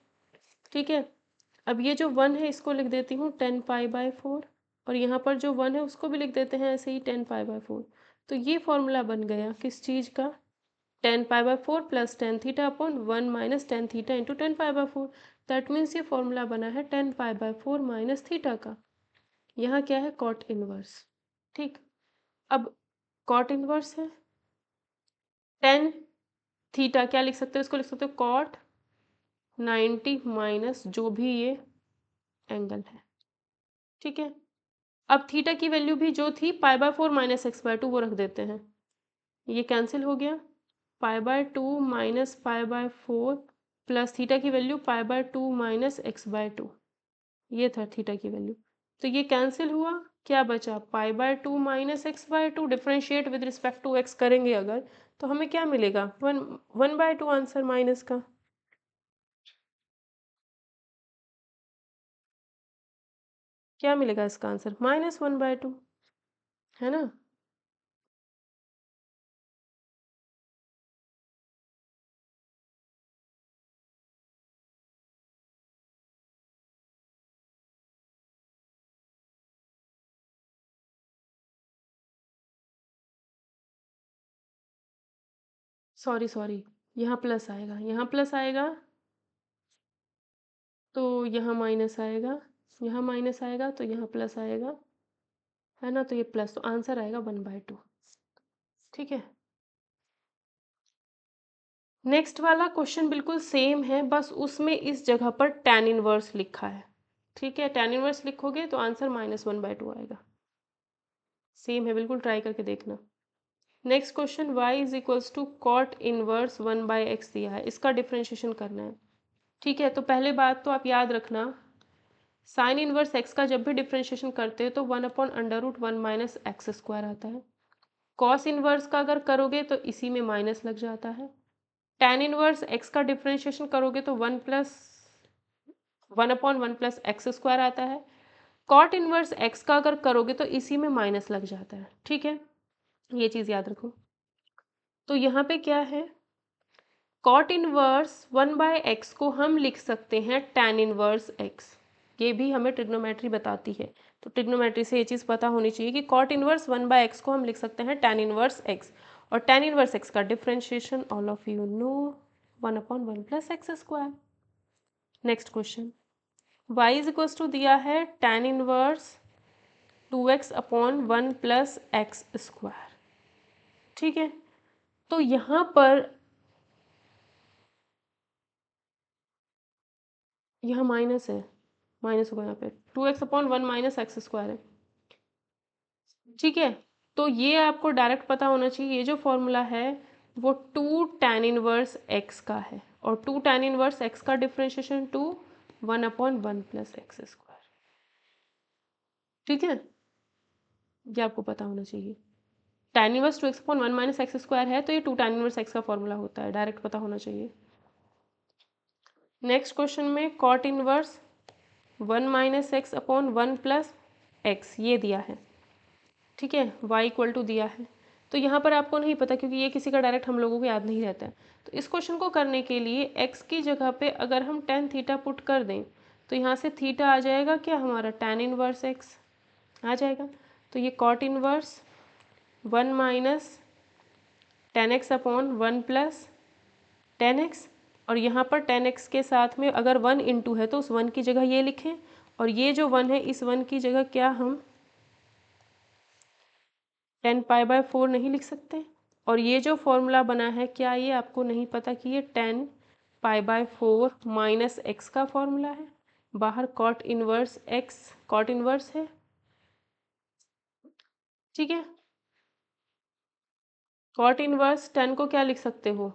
ठीक है। अब ये जो 1 है इसको लिख देती हूँ 10 पाई बाय 4, और यहाँ पर जो 1 है उसको भी लिख देते हैं ऐसे ही 10 पाई बाय 4। तो ये फॉर्मूला बन गया किस चीज़ का, 10 पाई by 4 plus tan theta upon 1 minus tan theta into 10 pi by 4। That means ये फॉर्मूला बना है 10 पाई बाय 4 माइनस थीटा का। यहाँ क्या है, कॉट इनवर्स, ठीक। अब कॉट इनवर्स है 10 थीटा, क्या लिख सकते हो, इसको लिख सकते हो कॉट 90 माइनस जो भी ये एंगल है, ठीक है। अब थीटा की वैल्यू भी जो थी pi by 4 minus x by 2 वो रख देते हैं, ये कैंसिल हो गया, pi by 2 minus pi by 4 plus theta की value pi by 2 minus x by 2, ये था थीटा की वैल्यू। तो ये कैंसिल हुआ, क्या बचा, pi by 2 minus x by 2, differentiate with respect to x करेंगे अगर, तो हमें क्या मिलेगा, 1/2 आंसर माइनस का, क्या मिलेगा इसका आंसर, -1/2, है ना। सॉरी सॉरी, यहाँ प्लस आएगा, यहाँ प्लस आएगा, तो यहाँ माइनस आएगा, यहाँ माइनस आएगा, तो यहाँ प्लस आएगा, है ना। तो ये प्लस, तो आंसर आएगा 1/2, ठीक है। नेक्स्ट वाला क्वेश्चन बिल्कुल सेम है, बस उसमें इस जगह पर tan इनवर्स लिखा है, ठीक है। tan इनवर्स लिखोगे तो आंसर -1/2 आएगा, सेम है बिल्कुल, ट्राई करके देखना। Next question, y is equals to cot inverse 1/x दिया है, इसका डिफ्रेंशिएशन करना है, ठीक है। तो पहले बात तो आप याद रखना, साइन इनवर्स x का जब भी डिफ्रेंशिएशन करते हैं तो 1/√1 माइनस एक्स स्क्वायर आता है। कॉस इनवर्स का अगर करोगे तो इसी में माइनस लग जाता है। tan इनवर्स x का डिफ्रेंशिएशन करोगे तो 1/1 प्लस एक्स स्क्वायर आता है। कॉट इनवर्स x का अगर करोगे तो इसी में माइनस लग जाता है, ठीक है, ये चीज़ याद रखो। तो यहाँ पे क्या है, कॉट इनवर्स 1/x को हम लिख सकते हैं tan इनवर्स x, ये भी हमें ट्रिग्नोमेट्री बताती है। तो ट्रिग्नोमेट्री से ये चीज़ पता होनी चाहिए कि कॉट इनवर्स 1/x को हम लिख सकते हैं tan इनवर्स x, और tan इनवर्स x का differentiation all of you know 1/1 + x²। Next question, y is equals to दिया है tan इनवर्स 2x/1 + x²। ठीक है, तो यहाँ पर यहाँ माइनस है, माइनस होगा यहाँ पे 2x/1 - x² है। ठीक है, तो ये आपको डायरेक्ट पता होना चाहिए, ये जो फॉर्मूला है वो 2 tan इनवर्स x का है, और 2 tan इनवर्स x का डिफरेंशिएशन 2 1/1 + x²। ठीक है, ये आपको पता होना चाहिए। tan इनवर्स 2x/1 - x² है, तो ये 2 tan इनवर्स x का फॉर्मूला होता है, डायरेक्ट पता होना चाहिए। नेक्स्ट क्वेश्चन में cot इनवर्स 1 - x/1 + x ये दिया है। ठीक है, y इक्वल टू दिया है, तो यहाँ पर आपको नहीं पता क्योंकि ये किसी का डायरेक्ट हम लोगों को याद नहीं रहता है। तो इस क्वेश्चन को करने के लिए x की जगह पे अगर हम tan थीटा पुट कर दें तो यहाँ से थीटा आ जाएगा क्या हमारा tan इनवर्स x आ जाएगा। तो ये cot inverse 1 - tan x/1 + tan x, और यहाँ पर tan x के साथ में अगर 1 इंटू है तो उस 1 की जगह ये लिखें, और ये जो 1 है इस 1 की जगह क्या हम tan π/4 नहीं लिख सकते। और ये जो फॉर्मूला बना है क्या ये आपको नहीं पता कि ये tan π/4 - x का फॉर्मूला है, बाहर cot inverse x cot inverse है। ठीक है, cot इनवर्स tan को क्या लिख सकते हो,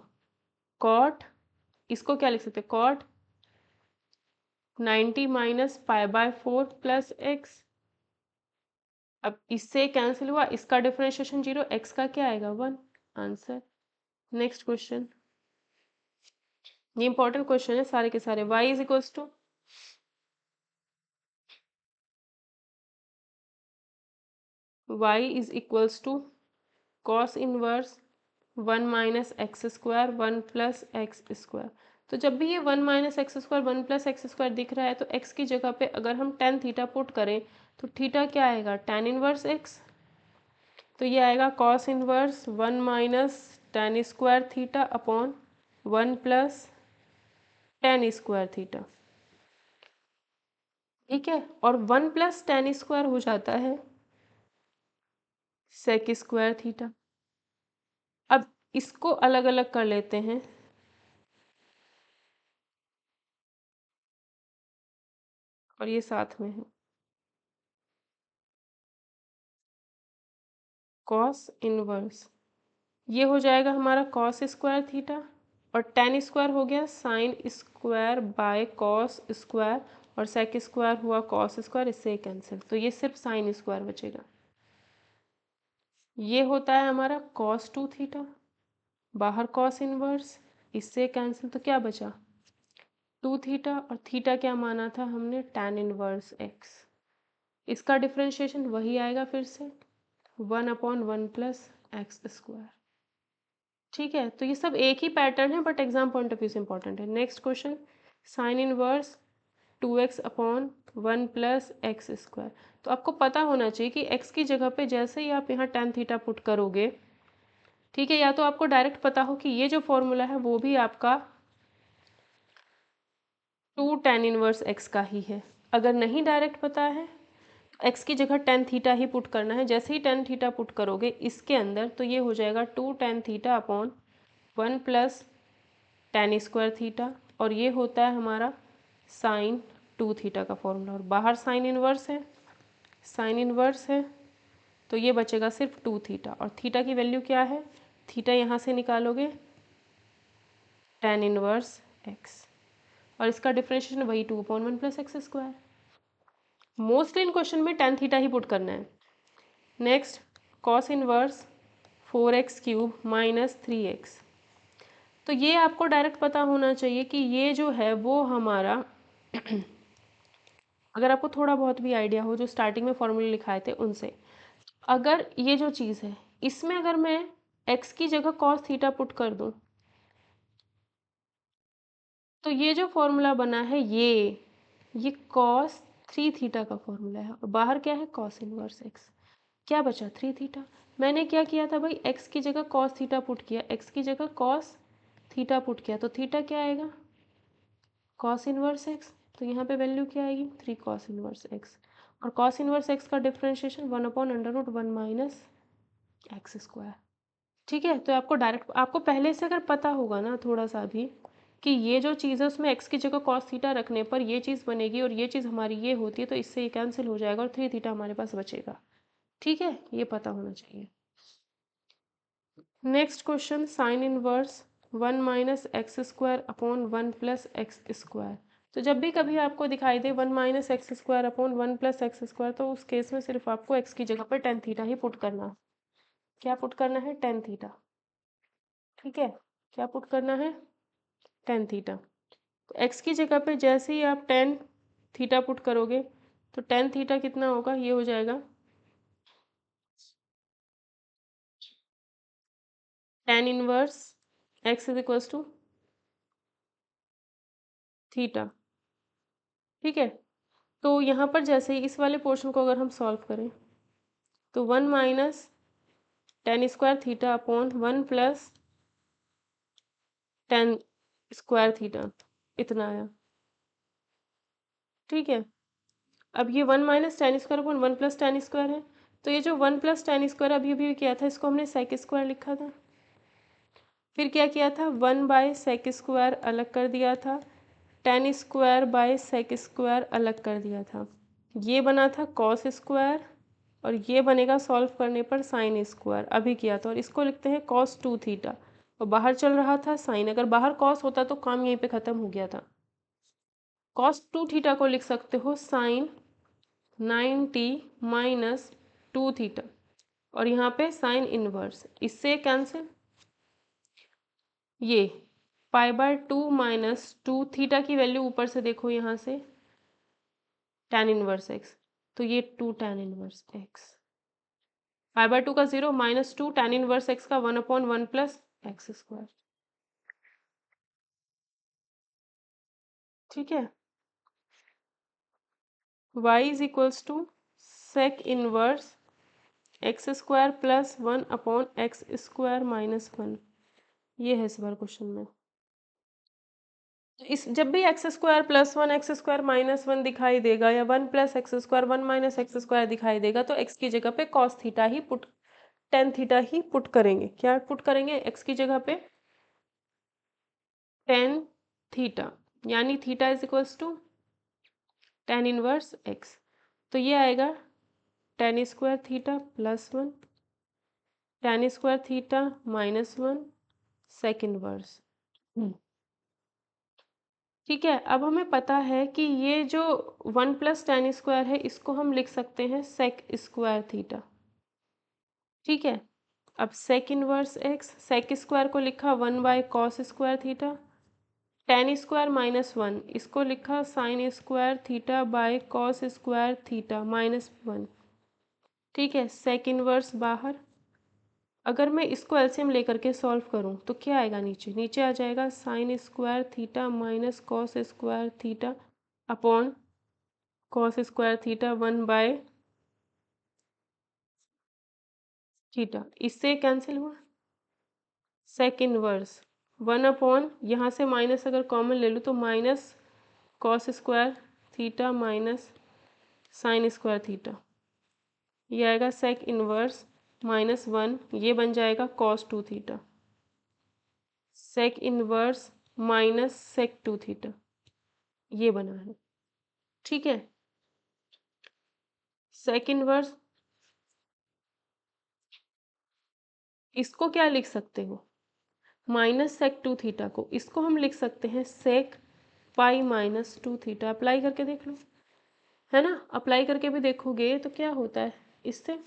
cot, इसको क्या लिख सकते हो cot 90 - π/4 + x। अब इससे कैंसिल हुआ, इसका डिफरेंशिएशन 0, x का क्या आएगा 1, आंसर। नेक्स्ट क्वेश्चन, ये इंपॉर्टेंट क्वेश्चन है सारे के सारे। y is equals to y is equals to cos inverse 1 - x² 1 + x²। तो जब भी ये 1 - x² 1 + x² दिख रहा है तो x की जगह पे अगर हम tan थीटा पुट करें तो थीटा क्या आएगा tan इनवर्स x, तो ये आएगा cos inverse 1 - tan² theta upon 1 + tan² theta. ठीक है, और 1 + tan² हो जाता है sec² थीटा। अब इसको अलग अलग कर लेते हैं, और ये साथ में है कॉस इनवर्स, ये हो जाएगा हमारा cos² थीटा, और tan² हो गया sin² और sec² हुआ cos², इससे कैंसिल, तो ये सिर्फ sin² बचेगा। ये होता है हमारा cos2 थीटा, बाहर cos इनवर्स, इससे कैंसिल, तो क्या बचा 2 थीटा, और थीटा क्या माना था हमने tan इनवर्स x, इसका डिफरेंशिएशन वही आएगा फिर से 1/1 + x²। ठीक है, तो ये सब एक ही पैटर्न है but exam point of view से इंपॉर्टेंट है। Next question, sine inverse 2x/1 + x²। तो आपको पता होना चाहिए कि x की जगह पे जैसे ही आप यहाँ tan थीटा पुट करोगे, ठीक है, या तो आपको डायरेक्ट पता हो कि ये जो फॉर्मूला है वो भी आपका 2 tan इनवर्स x का ही है। अगर नहीं डायरेक्ट पता है x की जगह tan थीटा ही पुट करना है, जैसे ही tan थीटा पुट करोगे इसके अंदर तो ये हो जाएगा 2 tan theta upon 1 + tan² theta, और ये होता है हमारा साइन 2 थीटा का फॉर्मूला, और बाहर साइन इनवर्स है, साइन इनवर्स है, तो ये बचेगा सिर्फ 2 थीटा, और थीटा की वैल्यू क्या है, थीटा यहाँ से निकालोगे tan इनवर्स x, और इसका डिफरेंशिएशन वही 2/1 + x²। मोस्टली इन क्वेश्चन में tan थीटा ही पुट करना है। Next, cos inverse 4x³ - 3x। तो ये आपको डायरेक्ट पता होना चाहिए कि ये जो है वो हमारा अगर आपको थोड़ा बहुत भी आइडिया हो जो स्टार्टिंग में फॉर्मूले लिखाए थे उनसे, अगर ये जो चीज़ है इसमें अगर मैं x की जगह cos थीटा पुट कर दूं तो ये जो फॉर्मूला बना है ये cos 3 थीटा का फॉर्मूला है और बाहर क्या है कॉस इनवर्स एक्स। क्या बचा 3 थीटा। मैंने क्या किया था भाई, एक्स की जगह कॉस थीटा पुट किया, एक्स की जगह कॉस थीटा पुट किया, तो थीटा क्या आएगा कॉस इनवर्स एक्स। तो यहाँ पे वैल्यू क्या आएगी 3 कॉस इनवर्स एक्स। और कॉस इनवर्स एक्स का डिफरेंशिएशन 1/√1 माइनस एक्स स्क्वायर। ठीक है, तो आपको डायरेक्ट, आपको पहले से अगर पता होगा ना थोड़ा सा भी कि ये जो चीज़ है उसमें एक्स की जगह कॉस थीटा रखने पर ये चीज़ बनेगी और ये चीज़ हमारी ये होती है, तो इससे ये कैंसिल हो जाएगा और 3 थीटा हमारे पास बचेगा। ठीक है, ये पता होना चाहिए। Next question, sign inverse 1 minus x square upon 1 plus x square. तो जब भी कभी आपको दिखाई दे 1 minus x square upon 1 plus x square, तो उस केस में सिर्फ आपको एक्स की जगह पर टेन थीटा ही पुट करना है। क्या पुट करना है टेन थीटा। ठीक है, क्या पुट करना है टेन थीटा। तो एक्स की जगह पे जैसे ही आप टेन थीटा पुट करोगे तो टेन थीटा कितना होगा, ये हो जाएगा tan inverse x is equals to theta. ठीक है, तो यहाँ पर जैसे ही इस वाले पोर्शन को अगर हम सॉल्व करें तो 1 minus ten square theta upon 1 plus ten square theta इतना आया। ठीक है, अब ये 1 minus ten square upon 1 plus ten square है, तो ये जो 1 प्लस टेन स्क्वायर अभी अभी किया था इसको हमने सेक स्क्वायर लिखा था। फिर क्या किया था 1 बाय सेक स्क्वायर अलग कर दिया था, tan square by sec square अलग कर दिया था, ये बना था कॉस स्क्वायर और ये बनेगा सॉल्व करने पर साइन स्क्वायर अभी किया था, और इसको लिखते हैं कॉस 2 थीटा। और बाहर चल रहा था साइन, अगर बाहर कॉस होता तो काम यहीं पे ख़त्म हो गया था। कॉस 2 थीटा को लिख सकते हो साइन 90 माइनस 2 थीटा, और यहाँ पे साइन इनवर्स, इससे कैंसिल, ये पाई/2 माइनस 2 थीटा की वैल्यू ऊपर से देखो यहाँ से tan इनवर्स एक्स, तो ये 2 tan इनवर्स एक्स, पाई/2 का 0 माइनस 2 tan इनवर्स एक्स का 1/1 प्लस एक्स स्क्वायर। ठीक है, y is equals to sec inverse x square plus 1/एक्स स्क्वायर माइनस 1, ये है इस बार क्वेश्चन में। इस जब भी x square plus 1 x square minus 1 दिखाई देगा या 1 plus x square 1 minus x square दिखाई देगा, तो एक्स की जगह पे कॉस थीटा ही पुट, टेन थीटा ही पुट करेंगे। क्या पुट करेंगे एक्स की जगह पे टेन थीटा, यानी theta is equals to tan inverse x, तो ये आएगा tan square theta plus 1 tan square theta minus 1 sec inverse. ठीक है, अब हमें पता है कि ये जो 1 प्लस टेन स्क्वायर है इसको हम लिख सकते हैं सेक स्क्वायर थीटा। ठीक है, अब sec inverse x, sec square को लिखा 1 by cos square theta, tan square minus 1 इसको लिखा sine square theta by cos square theta minus 1। ठीक है, सेक इनवर्स बाहर, अगर मैं इसको एलसीएम लेकर के सॉल्व करूं तो क्या आएगा, नीचे नीचे आ जाएगा sign square theta minus cos square theta upon cos square theta 1 by theta, इससे कैंसिल हुआ सेक इनवर्स 1/, यहाँ से माइनस अगर कॉमन ले लूँ तो minus cos square theta minus sine square theta, ये आएगा सेक इनवर्स -1, ये बन जाएगा cos 2 theta, sec inverse minus sec 2 theta, ये बना है। ठीक है, सेक इनवर्स, इसको क्या लिख सकते हो माइनस सेक 2 थीटा को, इसको हम लिख सकते हैं सेक पाई माइनस 2 थीटा। अप्लाई करके देख लो, है ना, अप्लाई करके भी देखोगे तो क्या होता है, इससे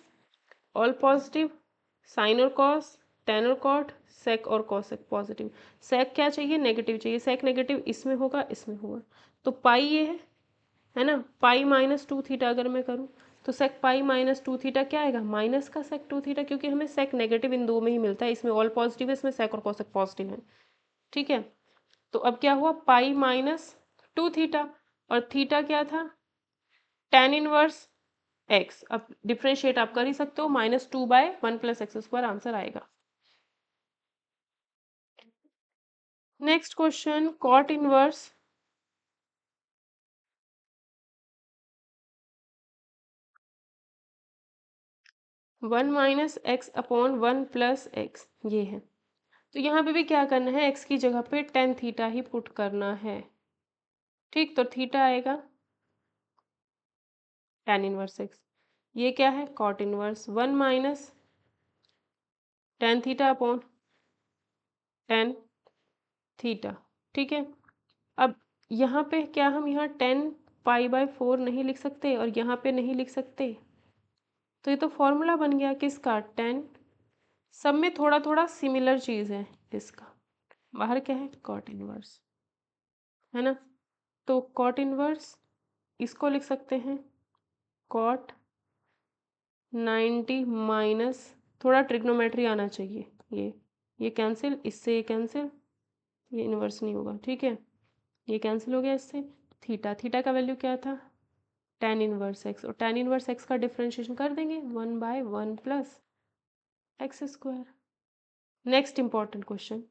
ऑल पॉजिटिव, साइन और कॉस, टेन और कॉट, सेक और कॉसेक पॉजिटिव, सेक क्या चाहिए नेगेटिव चाहिए, सेक नेगेटिव इसमें होगा इसमें होगा, तो पाई ये है ना, पाई माइनस 2 थीटा अगर मैं करूँ तो सेक पाई माइनस 2 थीटा क्या आएगा माइनस का सेक 2 थीटा, क्योंकि हमें सेक नेगेटिव इन दो में ही मिलता है, इसमें ऑल पॉजिटिव है इसमें सेक और कॉसेक पॉजिटिव है। ठीक है, तो अब क्या हुआ पाई माइनस 2 थीटा, और थीटा क्या था tan इनवर्स x। अब डिफ्रेंशिएट आप कर ही सकते हो, -2/1 + x² आंसर आएगा। Next question, cot inverse 1 - x/1 + x, ये है। तो यहाँ पे भी क्या करना है, x की जगह पे tan थीटा ही पुट करना है। ठीक, तो थीटा आएगा tan इनवर्स x। ये क्या है, cot inverse 1 - tan theta upon tan theta. ठीक है, अब यहाँ पे क्या हम यहाँ tan π/4 नहीं लिख सकते और यहाँ पे नहीं लिख सकते? तो ये तो फॉर्मूला बन गया किसका, tan। सब में थोड़ा थोड़ा सिमिलर चीज़ है इसका। बाहर क्या है, cot इनवर्स, है ना। तो cot इनवर्स इसको लिख सकते हैं cot 90 माइनस, थोड़ा ट्रिग्नोमेट्री आना चाहिए, ये कैंसिल, इससे ये कैंसिल, ये इन्वर्स नहीं होगा। ठीक है, ये कैंसिल हो गया इससे। थीटा, थीटा का वैल्यू क्या था, tan इनवर्स x, और tan इनवर्स x का डिफरेंशिएशन कर देंगे 1/1 + x²। नेक्स्ट इंपॉर्टेंट क्वेश्चन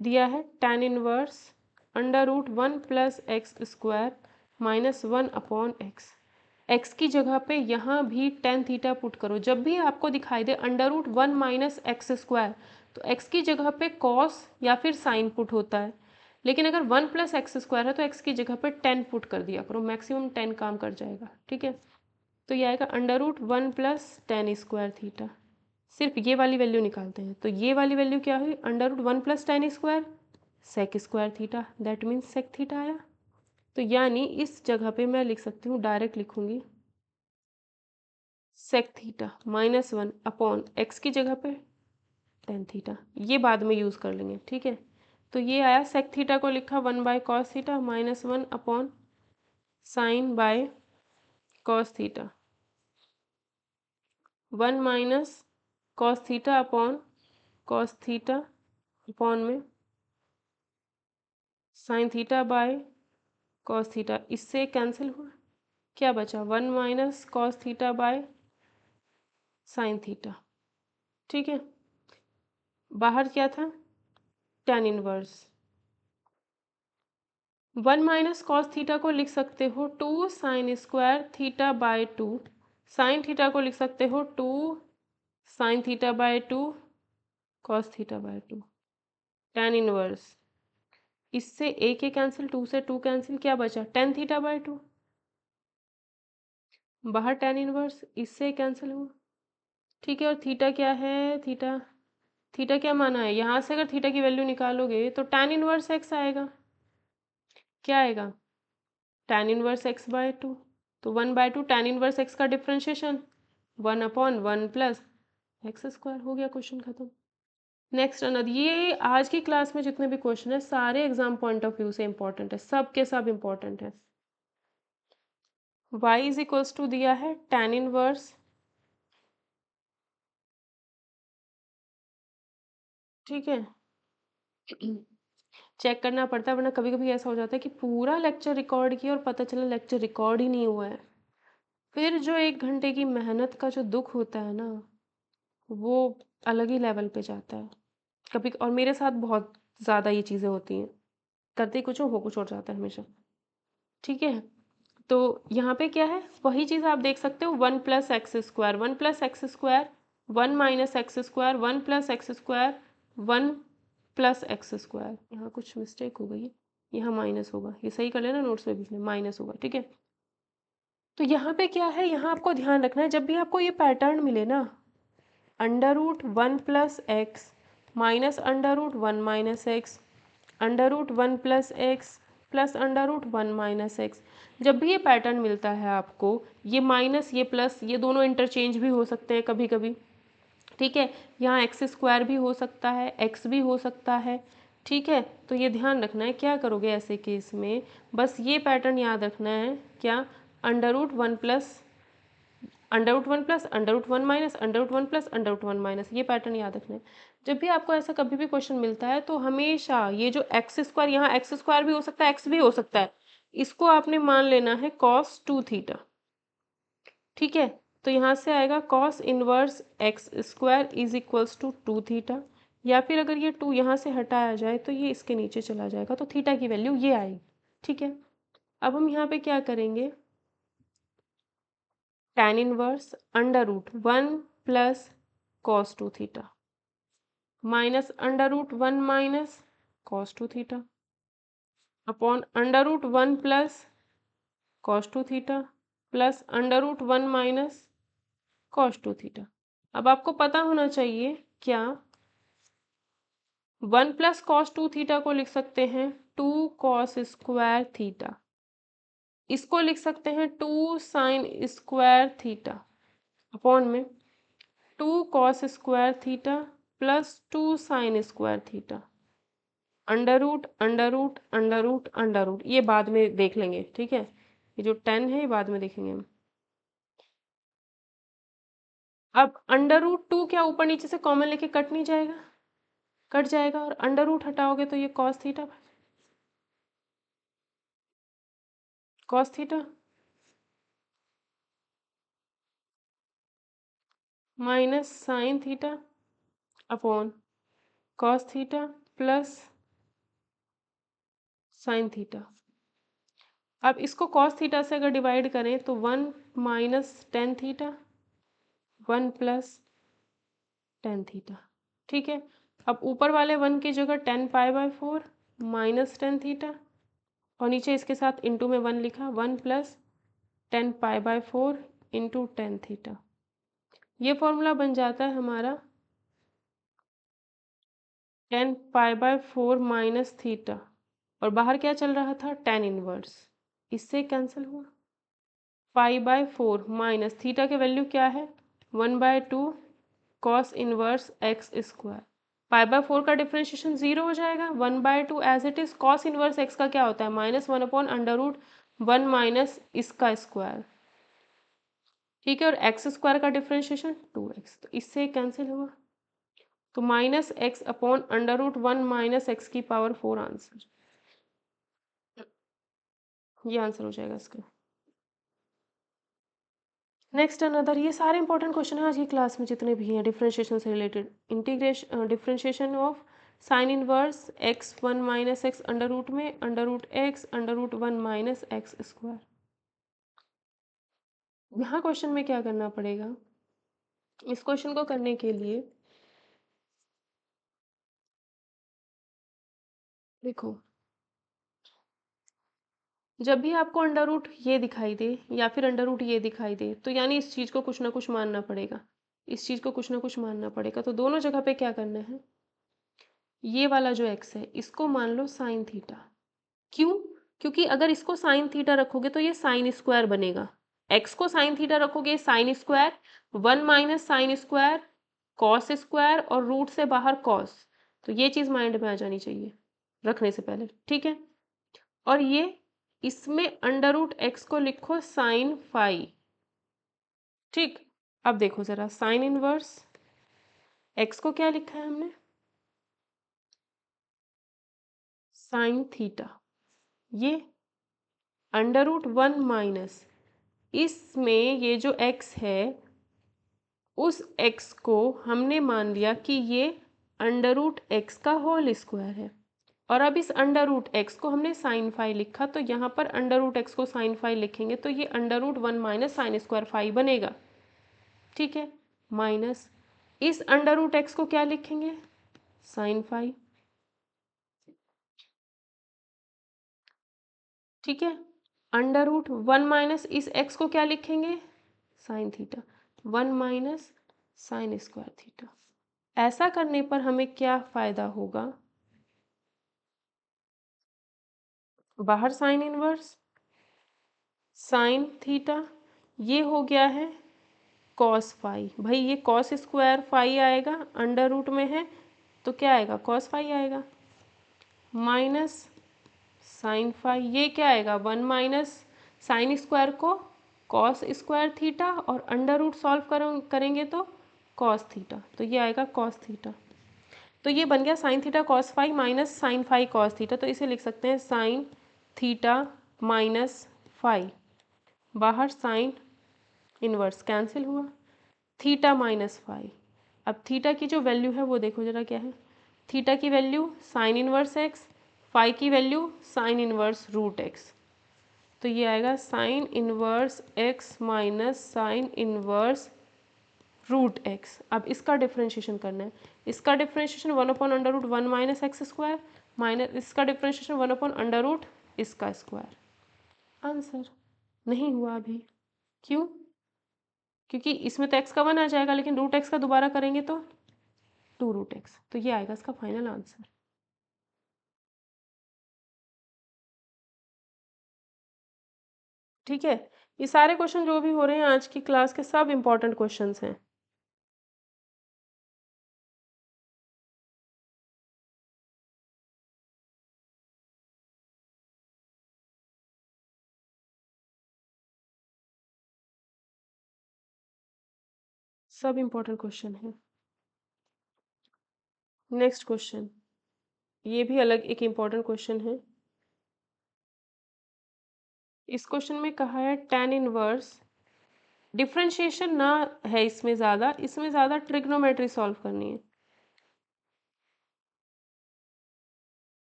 दिया है tan inverse √1 + x² - 1/x। x की जगह पे यहाँ भी tan थीटा पुट करो। जब भी आपको दिखाई दे √1 - x², तो x की जगह पे cos या फिर sin पुट होता है, लेकिन अगर 1 + x² है तो x की जगह पे tan पुट कर दिया करो, मैक्सिमम tan काम कर जाएगा। ठीक है, तो ये आएगा √1 + tan² थीटा। सिर्फ ये वाली वैल्यू निकालते हैं, तो ये वाली वैल्यू क्या हुई, √1 + tan² sec² theta, that means sec theta आया। तो यानी इस जगह पे मैं लिख सकती हूँ, डायरेक्ट लिखूंगी sec थीटा -1 अपॉन x की जगह पे tan थीटा, ये बाद में यूज़ कर लेंगे। ठीक है, तो ये आया sec थीटा को लिखा 1/cos theta -1 upon sin/cos theta, 1 - cos theta upon cos theta upon में sin theta by cos theta, इससे कैंसिल हुआ, क्या बचा 1 - cos theta by sin theta. ठीक है, बाहर क्या था, tan इनवर्स 1 - cos थीटा को लिख सकते हो 2 sin² theta by 2, sin theta को लिख सकते हो 2 sin theta by 2 cos theta by 2, tan inverse, इससे एक ये कैंसिल, 2 से 2 कैंसिल, क्या बचा tan थीटा बाय 2, बाहर tan इनवर्स, इससे कैंसिल हुआ। ठीक है, और थीटा क्या है, थीटा, थीटा क्या माना है, यहाँ से अगर थीटा की वैल्यू निकालोगे तो tan इनवर्स x आएगा, क्या आएगा tan इनवर्स x/2, तो 1/2 tan इनवर्स x का डिफरेंशिएशन 1/1 + x², हो गया, क्वेश्चन खत्म। नेक्स्ट अनदर, ये आज की क्लास में जितने भी क्वेश्चन है सारे एग्जाम पॉइंट ऑफ व्यू से इंपॉर्टेंट है, सब के सब इंपॉर्टेंट है। y = दिया है tan इनवर्स, ठीक है, चेक करना पड़ता है, वरना कभी कभी ऐसा हो जाता है कि पूरा लेक्चर रिकॉर्ड किया और पता चला लेक्चर रिकॉर्ड ही नहीं हुआ है। फिर जो 1 घंटे की मेहनत का जो दुख होता है ना, वो अलग ही लेवल पे जाता है कभी, और मेरे साथ बहुत ज़्यादा ये चीज़ें होती हैं, करते कुछ हो कुछ और जाता है हमेशा। ठीक है, तो यहाँ पे क्या है, वही चीज़ आप देख सकते हो, 1 + x², 1 + x², 1 - x², 1 + x², 1 + x², यहाँ कुछ मिस्टेक हो गई है, यहाँ माइनस होगा, ये सही कर लेना नोट्स में बीच में, माइनस होगा। ठीक है, तो यहाँ पे क्या है, यहाँ आपको ध्यान रखना है, जब भी आपको ये पैटर्न मिले ना, √1 + x -√1 - x, √1 + x +√1 - x, जब भी ये पैटर्न मिलता है आपको, ये माइनस ये प्लस ये दोनों इंटरचेंज भी हो सकते हैं कभी कभी। ठीक है, यहाँ x² भी हो सकता है, x भी हो सकता है। ठीक है, तो ये ध्यान रखना है, क्या करोगे ऐसे केस में, बस ये पैटर्न याद रखना है, क्या √1 + √1 + √1 - √1 + √1 - ये पैटर्न याद रखना है। जब भी आपको ऐसा कभी भी क्वेश्चन मिलता है तो हमेशा ये जो x², यहाँ x² भी हो सकता है, x भी हो सकता है, इसको आपने मान लेना है cos 2 थीटा। ठीक है, तो यहाँ से आएगा cos inverse x square is equals to 2 theta, या फिर अगर ये 2 यहाँ से हटाया जाए तो ये इसके नीचे चला जाएगा, तो थीटा की वैल्यू ये आएगी। ठीक है, अब हम यहाँ पे क्या करेंगे, tan inverse under root 1 plus cos 2 theta minus under root 1 minus cos 2 theta upon under root 1 plus cos 2 theta plus under root 1 minus cos 2 theta. अब आपको पता होना चाहिए क्या 1 प्लस कॉस 2 थीटा को लिख सकते हैं 2 कॉस स्क्वायर थीटा, इसको लिख सकते हैं 2 साइन स्क्वायर थीटा अपॉन में 2 cos square theta plus 2 sine square theta under root under root under root under root, ये बाद में देख लेंगे। ठीक है, ये जो 10 है ये बाद में देखेंगे हम। अब अंडर रूट 2 क्या ऊपर नीचे से कॉमन लेके कट नहीं जाएगा, कट जाएगा, और अंडर रूट हटाओगे तो ये cos theta minus sine theta upon cos theta plus sine theta. अब इसको कॉस थीटा से अगर डिवाइड करें तो 1 minus tan theta 1 plus tan theta. ठीक है, अब ऊपर वाले 1 की जगह 10 पाई बाय 4 माइनस टेन थीटा, और नीचे इसके साथ इंटू में 1 लिखा 1 plus 10 pi by 4 into tan theta. ये फॉर्मूला बन जाता है हमारा 10 पाई बाय 4 माइनस थीटा, और बाहर क्या चल रहा था tan इनवर्स, इससे कैंसिल हुआ पाई बाय 4 माइनस थीटा के वैल्यू क्या है 1/2 cos inverse x square. Pi by 4 का डिफरेंशिएशन 0 हो जाएगा, 1/2 as it is. Cos inverse x का क्या होता है -1 अपॉन अंडर रूट 1 माइनस इसका स्क्वायर। ठीक है, और एक्स स्क्वायर का डिफरेंशिएशन 2x, तो इससे कैंसिल हुआ, तो minus x upon under root 1 minus x की पावर 4 आंसर, ये आंसर हो जाएगा इसका। नेक्स्ट अनदर, ये सारे इंपॉर्टेंट क्वेश्चन हैं आज की क्लास में जितने भी हैं डिफरेंशिएशन से related. Integration differentiation of sine inverse x 1 minus x under root में under root x under root 1 minus x square. यहाँ क्वेश्चन में क्या करना पड़ेगा, इस क्वेश्चन को करने के लिए देखो, जब भी आपको अंडर रूट ये दिखाई दे या फिर अंडर रूट ये दिखाई दे तो यानी इस चीज़ को कुछ ना कुछ मानना पड़ेगा, इस चीज़ को कुछ ना कुछ मानना पड़ेगा। तो दोनों जगह पे क्या करना है, ये वाला जो एक्स है इसको मान लो साइन थीटा। क्यों, क्योंकि अगर इसको साइन थीटा रखोगे तो ये साइन स्क्वायर बनेगा, एक्स को साइन थीटा रखोगे sine square 1 minus sine square cos square और रूट से बाहर कॉस, तो ये चीज़ माइंड में आ जानी चाहिए रखने से पहले। ठीक है, और ये इसमें अंडर रूट एक्स को लिखो साइन फाई। ठीक, अब देखो जरा साइन इनवर्स एक्स को क्या लिखा है हमने साइन थीटा, ये अंडर रूट 1 माइनस इसमें ये जो x है उस x को हमने मान लिया कि ये अंडर रूट एक्स का होल स्क्वायर है, और अब इस अंडर रूट एक्स को हमने साइन फाई लिखा, तो यहाँ पर अंडर रूट एक्स को साइन फाई लिखेंगे तो ये under root 1 minus sine square phi बनेगा। ठीक है, माइनस इस अंडर रूट एक्स को क्या लिखेंगे साइन फाई। ठीक है, अंडर रूट 1 माइनस इस एक्स को क्या लिखेंगे sine theta 1 minus sine square theta. ऐसा करने पर हमें क्या फायदा होगा, बाहर साइन इनवर्स साइन थीटा, ये हो गया है कॉस फाई, भाई ये कॉस स्क्वायर फाई आएगा अंडर रूट में है तो क्या आएगा कॉस फाई आएगा, माइनस साइन फाई, ये क्या आएगा 1 माइनस साइन स्क्वायर को कॉस स्क्वायर थीटा और अंडर रूट सॉल्व करेंगे तो कॉस थीटा, तो ये आएगा कॉस थीटा। तो ये बन गया sine theta cos phi minus sine phi cos theta, तो इसे लिख सकते हैं साइन थीटा माइनस फाई, बाहर साइन इन्वर्स कैंसिल हुआ, थीटा माइनस फाई। अब थीटा की जो वैल्यू है वो देखो जरा क्या है, थीटा की value sine inverse x, phi की value sine inverse root x. तो ये आएगा sine inverse x minus sine inverse root x. अब इसका डिफ्रेंशिएशन करना है, इसका differentiation 1/√1 minus x square minus इसका डिफ्रेंशिएशन 1/√, इसका स्क्वायर। आंसर नहीं हुआ अभी, क्यों? क्योंकि इसमें तो एक्स का 1 आ जाएगा, लेकिन रूट एक्स का दोबारा करेंगे तो 2√x। तो ये आएगा इसका फाइनल आंसर। ठीक है, ये सारे क्वेश्चन जो भी हो रहे हैं आज की क्लास के सब इंपॉर्टेंट क्वेश्चंस हैं। सब इंपॉर्टेंट क्वेश्चन है। नेक्स्ट क्वेश्चन, ये भी अलग एक इम्पॉर्टेंट क्वेश्चन है। इस क्वेश्चन में कहा है tan इनवर्स, डिफरेंशिएशन ना है इसमें ज़्यादा, इसमें ज़्यादा ट्रिग्नोमेट्री सॉल्व करनी है।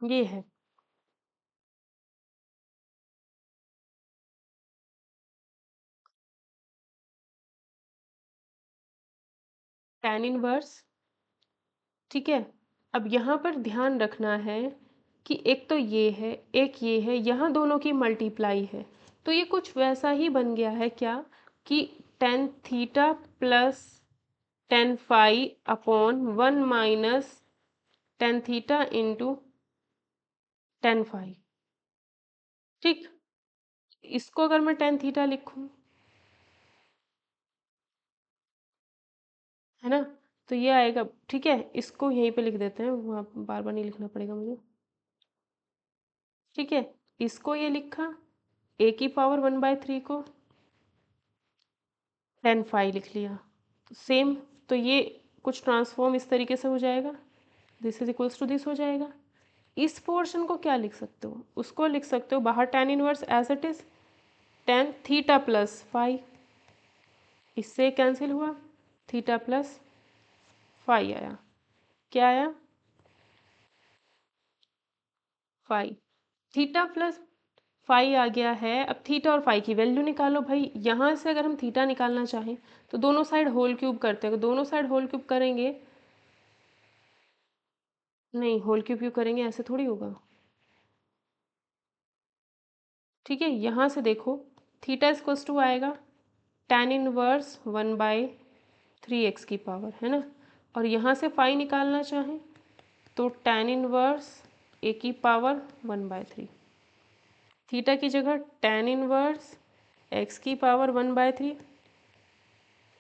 ये है tan इनवर्स। ठीक है, अब यहाँ पर ध्यान रखना है कि एक तो ये है, एक ये है, यहाँ दोनों की मल्टीप्लाई है। तो ये कुछ वैसा ही बन गया है क्या कि tan theta plus tan phi upon 1 minus tan theta into tan phi. ठीक, इसको अगर मैं tan थीटा लिखूं, है ना, तो ये आएगा। ठीक है, इसको यहीं पे लिख देते हैं, वहाँ बार बार नहीं लिखना पड़ेगा मुझे। ठीक है, इसको ये लिखा, ए की पावर 1/3 को tan फाई लिख लिया, सेम। तो ये कुछ ट्रांसफॉर्म इस तरीके से हो जाएगा, this is equals to this हो जाएगा। इस पोर्शन को क्या लिख सकते हो, उसको लिख सकते हो बाहर tan inverse as it is tan theta plus phi, इससे कैंसिल हुआ, थीटा प्लस फाई आया, क्या आया, फाई। थीटा प्लस फाई आ गया है। अब थीटा और फाई की वैल्यू निकालो भाई। यहाँ से अगर हम थीटा निकालना चाहें तो दोनों साइड होल क्यूब करते हैं, दोनों साइड होल क्यूब करेंगे, नहीं होल क्यूब क्यों करेंगे, ऐसे थोड़ी होगा। ठीक है, यहाँ से देखो, थीटा इक्वल्स टू आएगा tan इनवर्स 1/3 की पावर, है ना। और यहाँ से फाई निकालना चाहें तो tan इनवर्स ए की पावर 1/3, थीटा की जगह tan इनवर्स एक्स की पावर 1/3,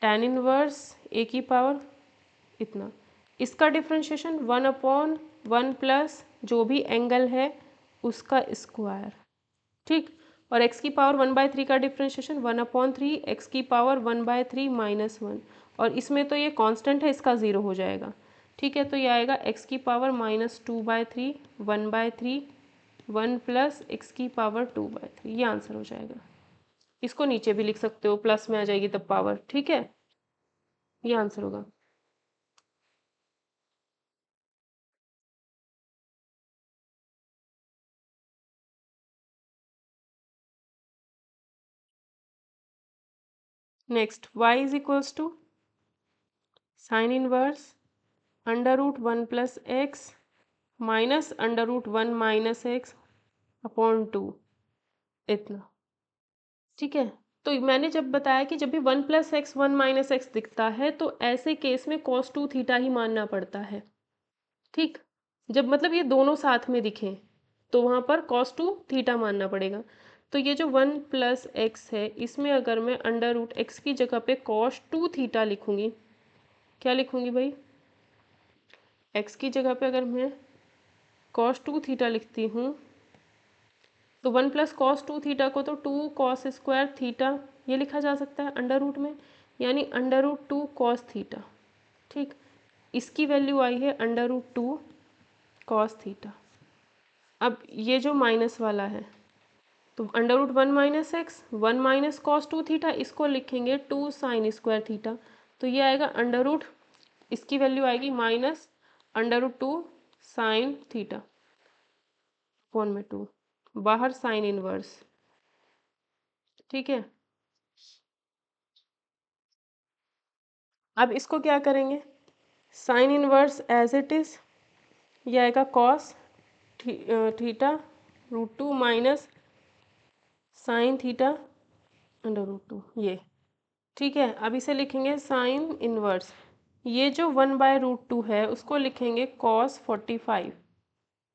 tan इनवर्स ए की पावर इतना, इसका डिफ्रेंशिएशन 1/1 प्लस जो भी एंगल है उसका स्क्वायर। ठीक, और x की पावर 1/3 का डिफ्रेंशिएशन 1/3 x की पावर 1/3 माइनस 1, और इसमें तो ये कांस्टेंट है, इसका 0 हो जाएगा। ठीक है, तो ये आएगा x की पावर -2/3 1/3 1 प्लस x की पावर 2/3, ये आंसर हो जाएगा। इसको नीचे भी लिख सकते हो, प्लस में आ जाएगी तब पावर। ठीक है, ये आंसर होगा। Next y is equals to sine inverse √1 plus x minus √1 minus x upon 2, इतना। ठीक है, तो मैंने जब बताया कि जब भी 1 प्लस एक्स 1 माइनस एक्स दिखता है तो ऐसे केस में cos 2 थीटा ही मानना पड़ता है। ठीक, जब मतलब ये दोनों साथ में दिखें तो वहाँ पर cos 2 थीटा मानना पड़ेगा। तो ये जो 1 प्लस एक्स है, इसमें अगर मैं √x की जगह पे cos 2 थीटा लिखूँगी, क्या लिखूँगी भाई, x की जगह पे अगर मैं cos 2 थीटा लिखती हूँ तो 1 प्लस कॉस 2 थीटा को तो 2 कॉस स्क्वायर थीटा ये लिखा जा सकता है अंडर रूट में, यानी √2 कॉस थीटा। ठीक, इसकी वैल्यू आई है √2 कॉस थीटा। अब ये जो माइनस वाला है तो under root 1 minus x 1 minus cos 2 theta, इसको लिखेंगे 2 साइन स्क्वायर थीटा। तो ये आएगा अंडर रूट, इसकी वैल्यू आएगी minus under root 2 sine theta फोन में 2, बाहर साइन इनवर्स। ठीक है, अब इसको क्या करेंगे, sine inverse as it is, ये आएगा cos theta root 2 minus sine theta under root 2 ये। ठीक है, अब इसे लिखेंगे साइन इनवर्स, ये जो 1/√2 है उसको लिखेंगे कॉस 45,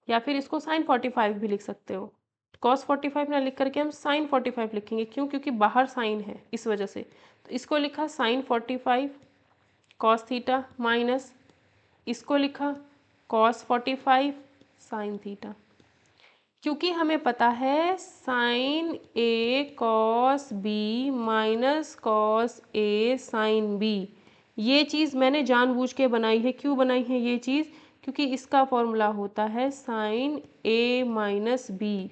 या फिर इसको साइन 45 भी लिख सकते हो। कॉस 45 ना लिख करके हम साइन 45 लिखेंगे, क्यों, क्योंकि बाहर साइन है इस वजह से। तो इसको लिखा साइन 45 कॉस थीटा माइनस इसको लिखा कॉस 45 साइन थीटा। क्योंकि हमें पता है sign A cos B minus cos A sine B, ये चीज़ मैंने जानबूझ के बनाई है। क्यों बनाई है ये चीज़, क्योंकि इसका फॉर्मूला होता है साइन ए माइनस बी।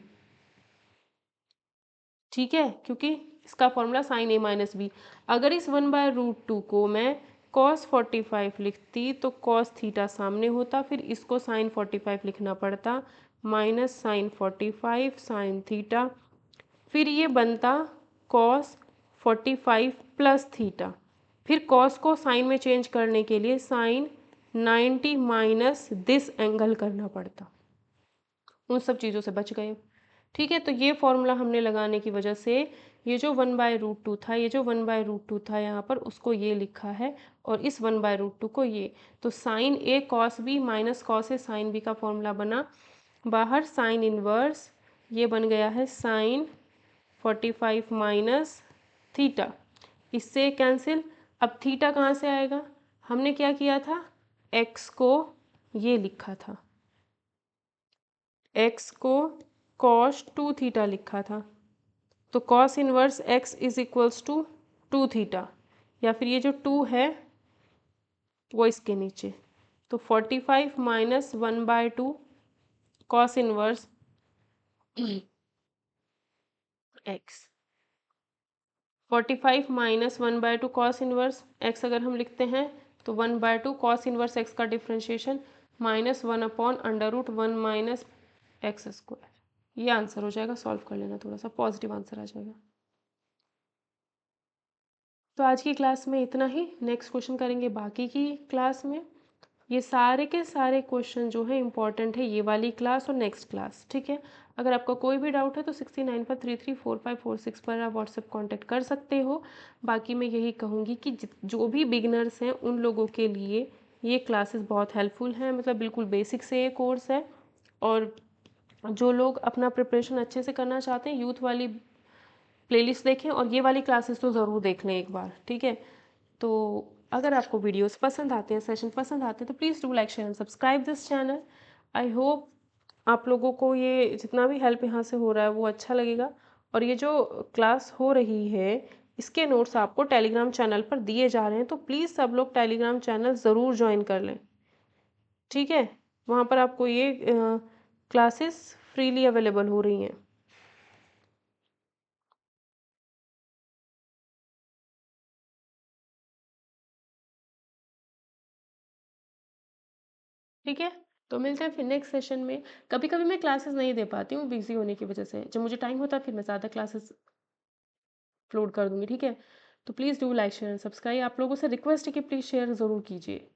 ठीक है, क्योंकि इसका फॉर्मूला साइन ए माइनस बी। अगर इस 1/√2 को मैं कॉस 45 लिखती तो कॉस थीटा सामने होता, फिर इसको साइन 45 लिखना पड़ता माइनस साइन 45 साइन थीटा, फिर ये बनता कॉस 45 प्लस थीटा, फिर कॉस को साइन में चेंज करने के लिए साइन 90 माइनस दिस एंगल करना पड़ता। उन सब चीज़ों से बच गए। ठीक है, तो ये फॉर्मूला हमने लगाने की वजह से ये जो 1/√2 था, ये जो 1/√2 था यहाँ पर उसको ये लिखा है, और इस 1/√2 को ये। तो sign A cos B minus cos A sine B का फॉर्मूला बना, बाहर साइन इनवर्स ये बन गया है साइन 45 माइनस थीटा, इससे कैंसिल। अब थीटा कहाँ से आएगा, हमने क्या किया था, एक्स को ये लिखा था, एक्स को कॉस 2 थीटा लिखा था, तो cos inverse x is equals to 2 theta, या फिर ये जो 2 है वो इसके नीचे, तो 45 minus 1/2 cos inverse x, 45 minus 1/2 cos inverse x अगर हम लिखते हैं तो 1/2 कॉस इनवर्स एक्स का differentiation minus 1/√1 minus x square. ये आंसर हो जाएगा, सॉल्व कर लेना, थोड़ा सा पॉजिटिव आंसर आ जाएगा। तो आज की क्लास में इतना ही, नेक्स्ट क्वेश्चन करेंगे बाकी की क्लास में। ये सारे के सारे क्वेश्चन जो है इंपॉर्टेंट है ये वाली क्लास और नेक्स्ट क्लास। ठीक है, अगर आपका कोई भी डाउट है तो 6953345446 पर आप व्हाट्सएप कांटेक्ट कर सकते हो। बाकी मैं यही कहूँगी कि जो भी बिगनर्स हैं उन लोगों के लिए ये क्लासेस बहुत हेल्पफुल हैं, मतलब बिल्कुल बेसिक से ये कोर्स है। और जो लोग अपना प्रिपरेशन अच्छे से करना चाहते हैं यूथ वाली प्लेलिस्ट देखें, और ये वाली क्लासेस तो ज़रूर देख लें एक बार। ठीक है, तो अगर आपको वीडियोस पसंद आते हैं, सेशन पसंद आते हैं, तो please do like share and subscribe this channel. I hope आप लोगों को ये जितना भी हेल्प यहाँ से हो रहा है वो अच्छा लगेगा। और ये जो क्लास हो रही है इसके नोट्स आपको टेलीग्राम चैनल पर दिए जा रहे हैं, तो प्लीज़ सब लोग टेलीग्राम चैनल ज़रूर ज्वाइन कर लें। ठीक है, वहाँ पर आपको ये क्लासेस फ्रीली अवेलेबल हो रही हैं। ठीक है, तो मिलते हैं फिर नेक्स्ट सेशन में। कभी कभी मैं क्लासेस नहीं दे पाती हूँ बिजी होने की वजह से, जब मुझे टाइम होता है फिर मैं ज़्यादा क्लासेस अपलोड कर दूँगी। ठीक है, तो please do like share and subscribe. आप लोगों से रिक्वेस्ट है कि प्लीज़ शेयर ज़रूर कीजिए।